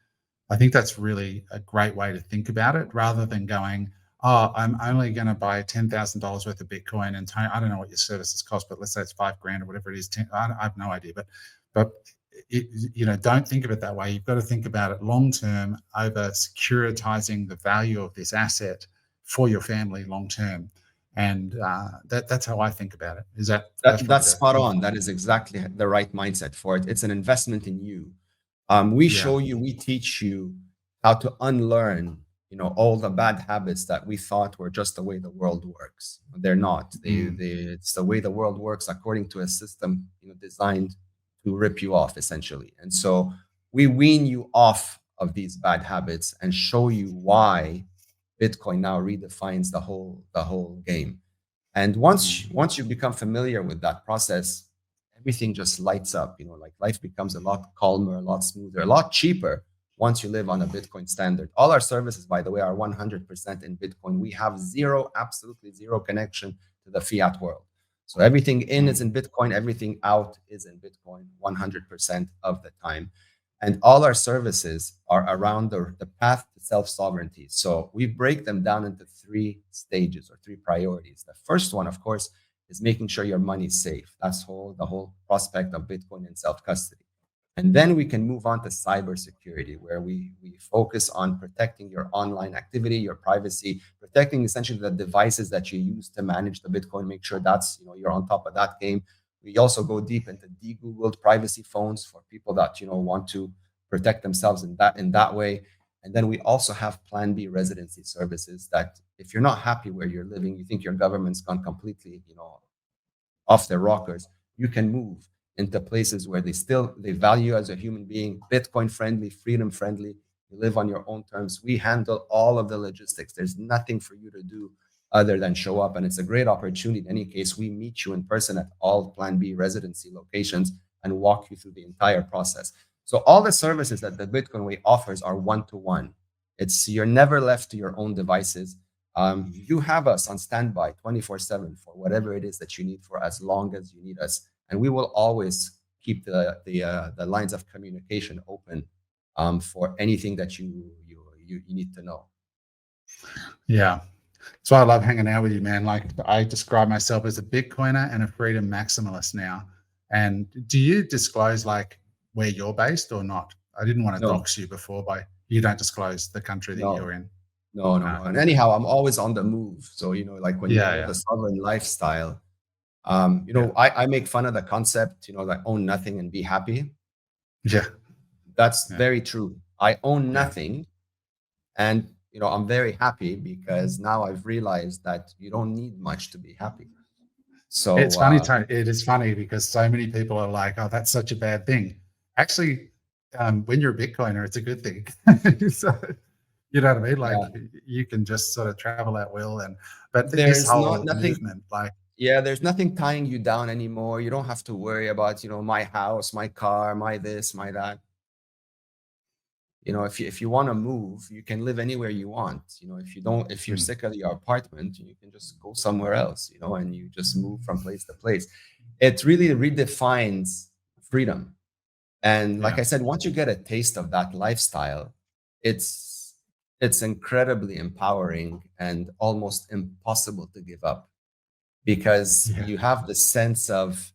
that's really a great way to think about it, rather than going, oh, I'm only going to buy $10,000 worth of Bitcoin, and I don't know what your services cost, but let's say it's $5,000 or whatever it is. I have no idea, but don't think of it that way. You've got to think about it long term, over securitizing the value of this asset for your family long term, and that's how I think about it. That's spot on. That is exactly the right mindset for it. It's an investment in you. We teach you how to unlearn, all the bad habits that we thought were just the way the world works. They're not. It's the way the world works according to a system, designed to rip you off, essentially. And so we wean you off of these bad habits and show you why Bitcoin now redefines the whole game. And once you become familiar with that process, everything just lights up. Like life becomes a lot calmer, a lot smoother, a lot cheaper once you live on a Bitcoin standard. All our services, by the way, are 100% in Bitcoin. We have absolutely zero connection to the fiat world. So everything in is in Bitcoin, everything out is in Bitcoin 100% of the time. And all our services are around the path to self-sovereignty. So we break them down into 3 stages or 3 priorities. The first one, of course, is making sure your money is safe. That's the whole prospect of Bitcoin and self-custody. And then we can move on to cybersecurity, where we focus on protecting your online activity, your privacy, protecting essentially the devices that you use to manage the Bitcoin, make sure that's, you're on top of that game. We also go deep into de-Googled privacy phones for people that, want to protect themselves in that way. And then we also have Plan B residency services that if you're not happy where you're living, you think your government's gone completely, off their rockers, you can move into places where they value you as a human being, Bitcoin friendly, freedom friendly. You live on your own terms. We handle all of the logistics. There's nothing for you to do other than show up. And it's a great opportunity. In any case, we meet you in person at all Plan B residency locations and walk you through the entire process. So all the services that the Bitcoin Way offers are one-to-one. You're never left to your own devices. You have us on standby 24/7 for whatever it is that you need, for as long as you need us. And we will always keep the lines of communication open for anything that you need to know. Yeah. So I love hanging out with you, man. Like, I describe myself as a Bitcoiner and a freedom maximalist now. And do you disclose like where you're based or not? I didn't want to dox you before, but you don't disclose the country that you're in. No. And anyhow, I'm always on the move. So, like when you live the sovereign lifestyle, I make fun of the concept, like own nothing and be happy. Yeah. That's very true. I own nothing. And, I'm very happy because now I've realized that you don't need much to be happy. So it's funny, Tony. It is funny because so many people are like, oh, that's such a bad thing. Actually, when you're a Bitcoiner, it's a good thing. So, you know what I mean? Like you can just sort of travel at will. But there's this whole movement, like, there's nothing tying you down anymore. You don't have to worry about, my house, my car, my this, my that. If you want to move, you can live anywhere you want. If you're sick of your apartment, you can just go somewhere else, and you just move from place to place. It really redefines freedom. And like I said, once you get a taste of that lifestyle, it's incredibly empowering and almost impossible to give up, because you have the sense of,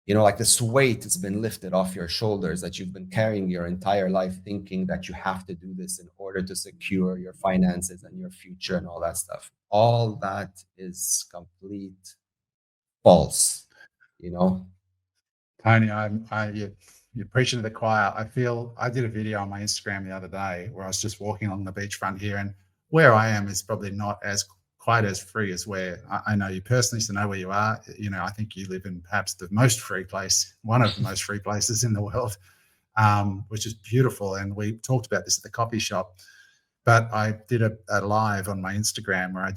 like this weight has been lifted off your shoulders that you've been carrying your entire life, thinking that you have to do this in order to secure your finances and your future and all that stuff. All that is complete false, Tony, you're preaching to the choir. I did a video on my Instagram the other day where I was just walking along the beachfront here, and where I am is probably not quite as free as where I know you personally, so know where you are. I think you live in perhaps the most free place, one of the most free places in the world, which is beautiful. And we talked about this at the coffee shop, but I did a live on my Instagram where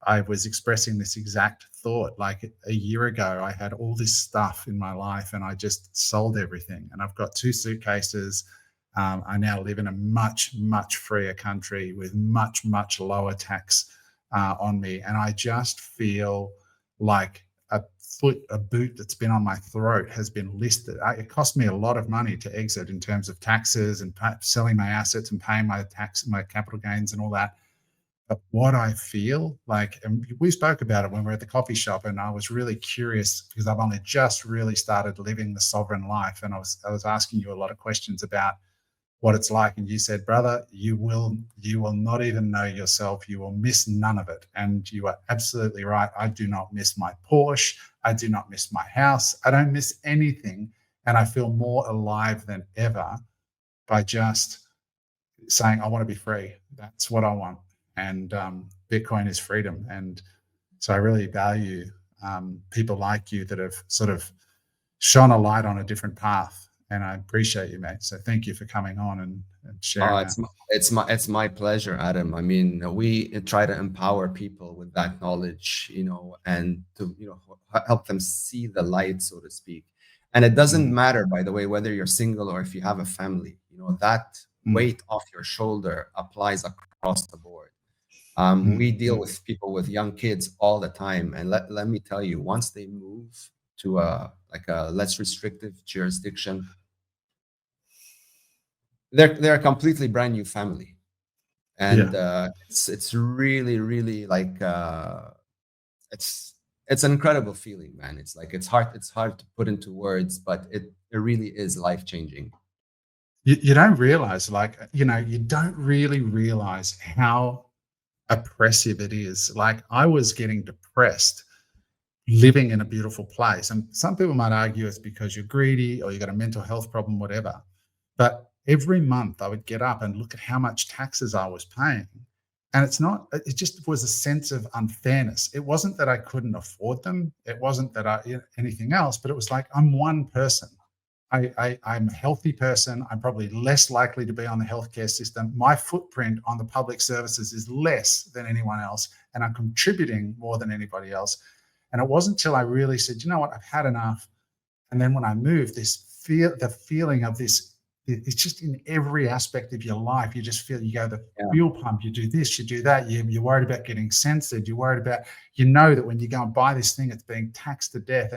I was expressing this exact thought, like a year ago, I had all this stuff in my life and I just sold everything. And I've got 2 suitcases. I now live in a much, much freer country with much, much lower tax on me. And I just feel like a boot that's been on my throat has been listed. It cost me a lot of money to exit in terms of taxes and selling my assets and paying my tax, my capital gains and all that. But what I feel like, and we spoke about it when we were at the coffee shop, and I was really curious because I've only just really started living the sovereign life, and I was asking you a lot of questions about what it's like, and you said, brother, you will not even know yourself. You will miss none of it. And you are absolutely right. I do not miss my Porsche. I do not miss my house. I don't miss anything. And I feel more alive than ever by just saying, I want to be free. That's what I want. And Bitcoin is freedom. And so I really value people like you that have sort of shone a light on a different path. And I appreciate you, mate. So thank you for coming on and sharing that. It's my pleasure, Adam. I mean, we try to empower people with that knowledge, and to help them see the light, so to speak. And it doesn't matter, by the way, whether you're single or if you have a family. That weight off your shoulder applies across the board. We deal with people with young kids all the time, and let me tell you, once they move to a less restrictive jurisdiction, they're a completely brand new family, and it's really like it's an incredible feeling, man. It's like it's hard to put into words, but it really is life changing. You don't realize, you don't really realize how oppressive it is. Like, I was getting depressed living in a beautiful place, and some people might argue it's because you're greedy or you got a mental health problem, whatever. But every month I would get up and look at how much taxes I was paying. And it just was a sense of unfairness. It wasn't that I couldn't afford them. It wasn't that anything else, but it was like, I'm one person. I'm a healthy person. I'm probably less likely to be on the healthcare system. My footprint on the public services is less than anyone else, and I'm contributing more than anybody else. And it wasn't until I really said, you know what, I've had enough. And then when I moved, the feeling of this, it's just in every aspect of your life. You just feel, you go to the fuel pump, you do this, you do that. You're worried about getting censored. You're worried about, that when you go and buy this thing, it's being taxed to death.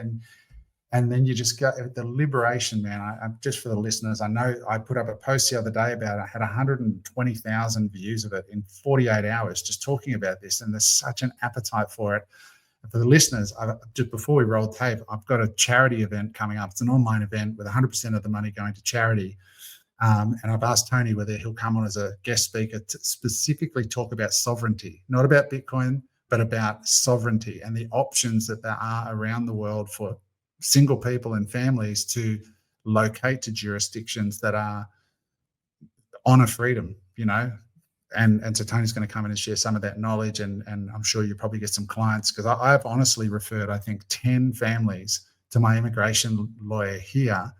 And then you just go, the liberation, man. I just for the listeners, I know I put up a post the other day about it. I had 120,000 views of it in 48 hours just talking about this. And there's such an appetite for it. For the listeners, just before we roll tape, I've got a charity event coming up. It's an online event with 100% of the money going to charity. And I've asked Tony whether he'll come on as a guest speaker to specifically talk about sovereignty, not about Bitcoin, but about sovereignty and the options that there are around the world for single people and families to locate to jurisdictions that are honor freedom, And so Tony's going to come in and share some of that knowledge, and I'm sure you probably get some clients, because I've honestly referred, I think, 10 families to my immigration lawyer here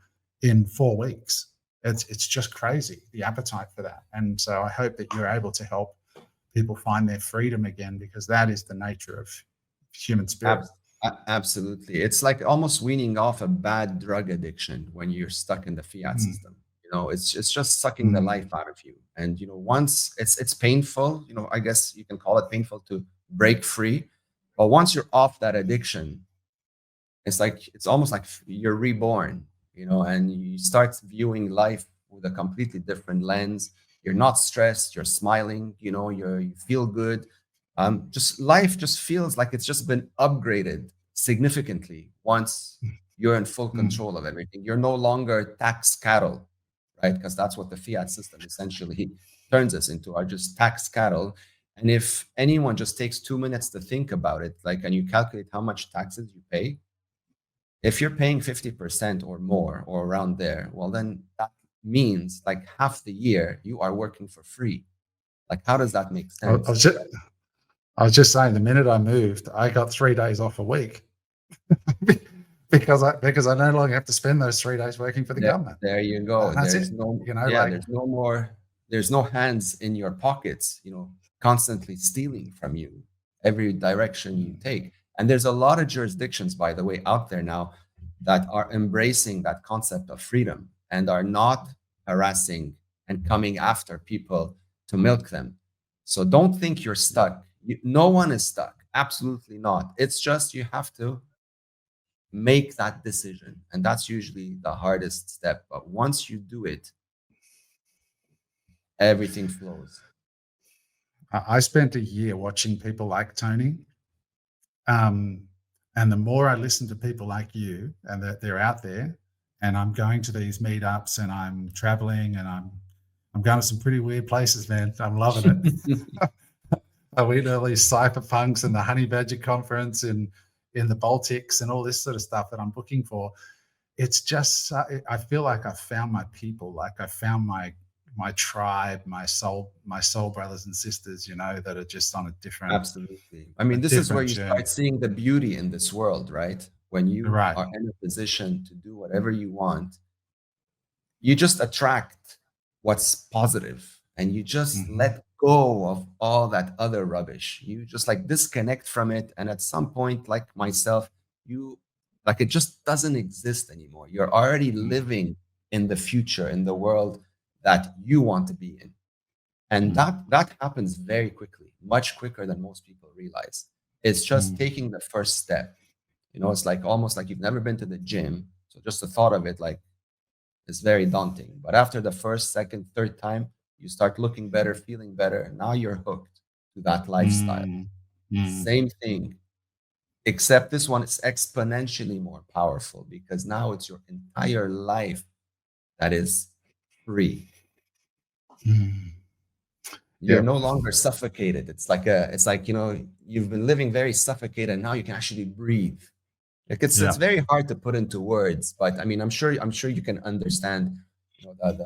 in 4 weeks. It's just crazy, the appetite for that. And so I hope that you're able to help people find their freedom again, because that is the nature of human spirit. Absolutely. It's like almost weaning off a bad drug addiction when you're stuck in the fiat system. It's just sucking the life out of you. And once it's painful, I guess you can call it painful to break free. But once you're off that addiction, it's almost like you're reborn, and you start viewing life with a completely different lens. You're not stressed, you're smiling, you feel good. Just life just feels like it's just been upgraded significantly once you're in full control of everything. You're no longer tax cattle, right? Because that's what the fiat system essentially turns us into, are just tax cattle. And if anyone just takes 2 minutes to think about it, and you calculate how much taxes you pay, if you're paying 50% or more or around there, well, then that means half the year you are working for free. How does that make sense? I was just saying, the minute I moved, I got 3 days off a week because I no longer have to spend those 3 days working for the government. There you go. There's no hands in your pockets, constantly stealing from you every direction you take. And there's a lot of jurisdictions, by the way, out there now that are embracing that concept of freedom and are not harassing and coming after people to milk them. So don't think you're stuck. No one is stuck. Absolutely not. It's just you have to make that decision. And that's usually the hardest step. But once you do it, everything flows. I spent a year watching people like Tony. And the more I listen to people like you and that they're out there, and I'm going to these meetups and I'm traveling and I'm going to some pretty weird places, man. I'm loving it. I went to all these cypherpunks and the Honey Badger conference in the Baltics and all this sort of stuff that I'm booking for. It's just, I feel like I found my people, like I found my tribe, my soul brothers and sisters, you know, that are just on a different. Absolutely. I mean, this is where you start seeing the beauty in this world, right? When you are in a position to do whatever you want, you just attract what's positive and you just let go of all that other rubbish. You just like disconnect from it. And at some point, like myself, you like it just doesn't exist anymore. You're already living in the future, in the world that you want to be in. And that happens very quickly, much quicker than most people realize. It's just taking the first step. You know, it's like almost like you've never been to the gym. So just the thought of it, like, is very daunting. But after the first, second, third time, you start looking better, feeling better, and now you're hooked to that lifestyle. Same thing, except this one is exponentially more powerful because now it's your entire life that is free. You're no longer suffocated. It's like you know, you've been living very suffocated, and now you can actually breathe. Like it's very hard to put into words, but I mean, I'm sure you can understand, you know,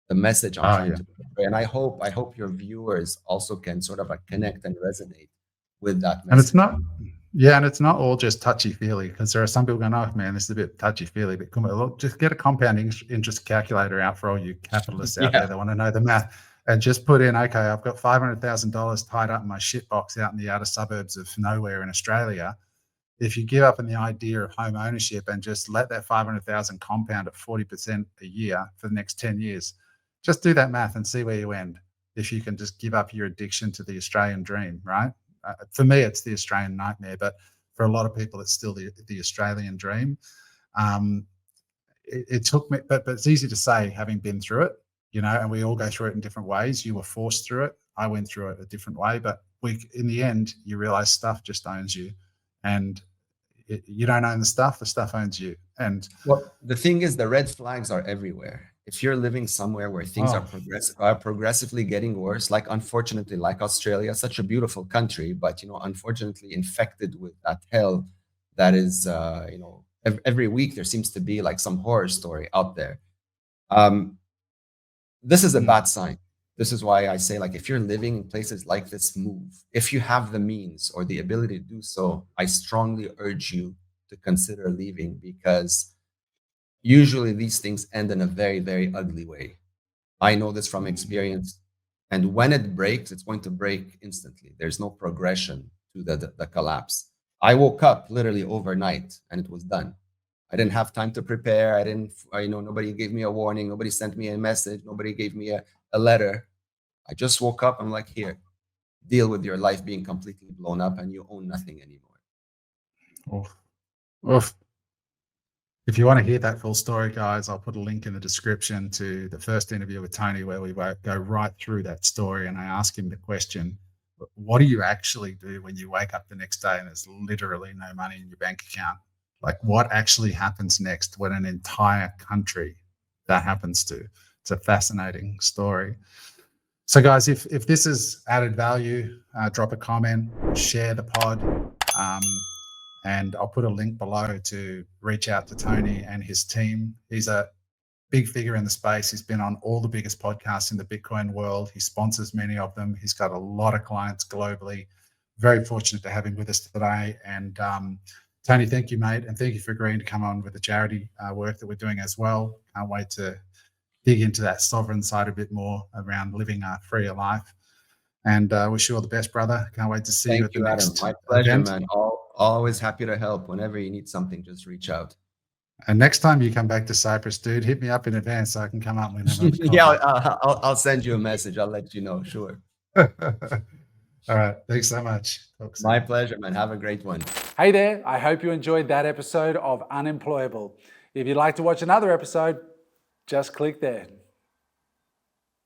the message I'm trying to portray. And I hope your viewers also can sort of like connect and resonate with that message. And it's not all just touchy-feely, because there are some people going, oh man, this is a bit touchy-feely, but come on, look, just get a compounding interest calculator out for all you capitalists out there that want to know the math, and just put in, okay, I've got $500,000 tied up in my shitbox out in the outer suburbs of nowhere in Australia. If you give up on the idea of home ownership and just let that 500,000 compound at 40% a year for the next 10 years, just do that math and see where you end. If you can just give up your addiction to the Australian dream, right? For me, it's the Australian nightmare, but for a lot of people, it's still the Australian dream. It took me, but it's easy to say having been through it, you know, and we all go through it in different ways. You were forced through it. I went through it a different way, but in the end, you realize stuff just owns you. And you don't own the stuff owns you. And well, the thing is, the red flags are everywhere. If you're living somewhere where things are progressively getting worse, like unfortunately, like Australia, such a beautiful country, but you know, unfortunately infected with that hell that is, you know, every week there seems to be like some horror story out there. This is a bad sign. This is why I say, like, if you're living in places like this, move. If you have the means or the ability to do so, I strongly urge you to consider leaving, because usually these things end in a very, very ugly way. I know this from experience. And when it breaks, it's going to break instantly. There's no progression to the collapse. I woke up literally overnight and it was done. I didn't have time to prepare. You know, nobody gave me a warning. Nobody sent me a message. Nobody gave me a letter. I just woke up. I'm like, here, deal with your life being completely blown up and you own nothing anymore. Oof. If you want to hear that full story, guys, I'll put a link in the description to the first interview with Tony, where we go right through that story. And I ask him the question, what do you actually do when you wake up the next day and there's literally no money in your bank account? Like, what actually happens next when an entire country that happens to? It's a fascinating story. So guys, if this has added value, drop a comment, share the pod, and I'll put a link below to reach out to Tony and his team. He's a big figure in the space. He's been on all the biggest podcasts in the Bitcoin world. He sponsors many of them. He's got a lot of clients globally. Very fortunate to have him with us today. And Tony, thank you, mate. And thank you for agreeing to come on with the charity work that we're doing as well. Can't wait to dig into that sovereign side a bit more around living a freer life. And wish you all the best, brother. Can't wait to see you at the next Adam. My pleasure, event. man. Always happy to help. Whenever you need something, just reach out. And next time you come back to Cyprus, dude, hit me up in advance so I can come up with another coffee. Yeah, I'll send you a message. I'll let you know. Sure. All right. Thanks so much. My pleasure, man. Have a great one. Hey there. I hope you enjoyed that episode of Unemployable. If you'd like to watch another episode, just click there.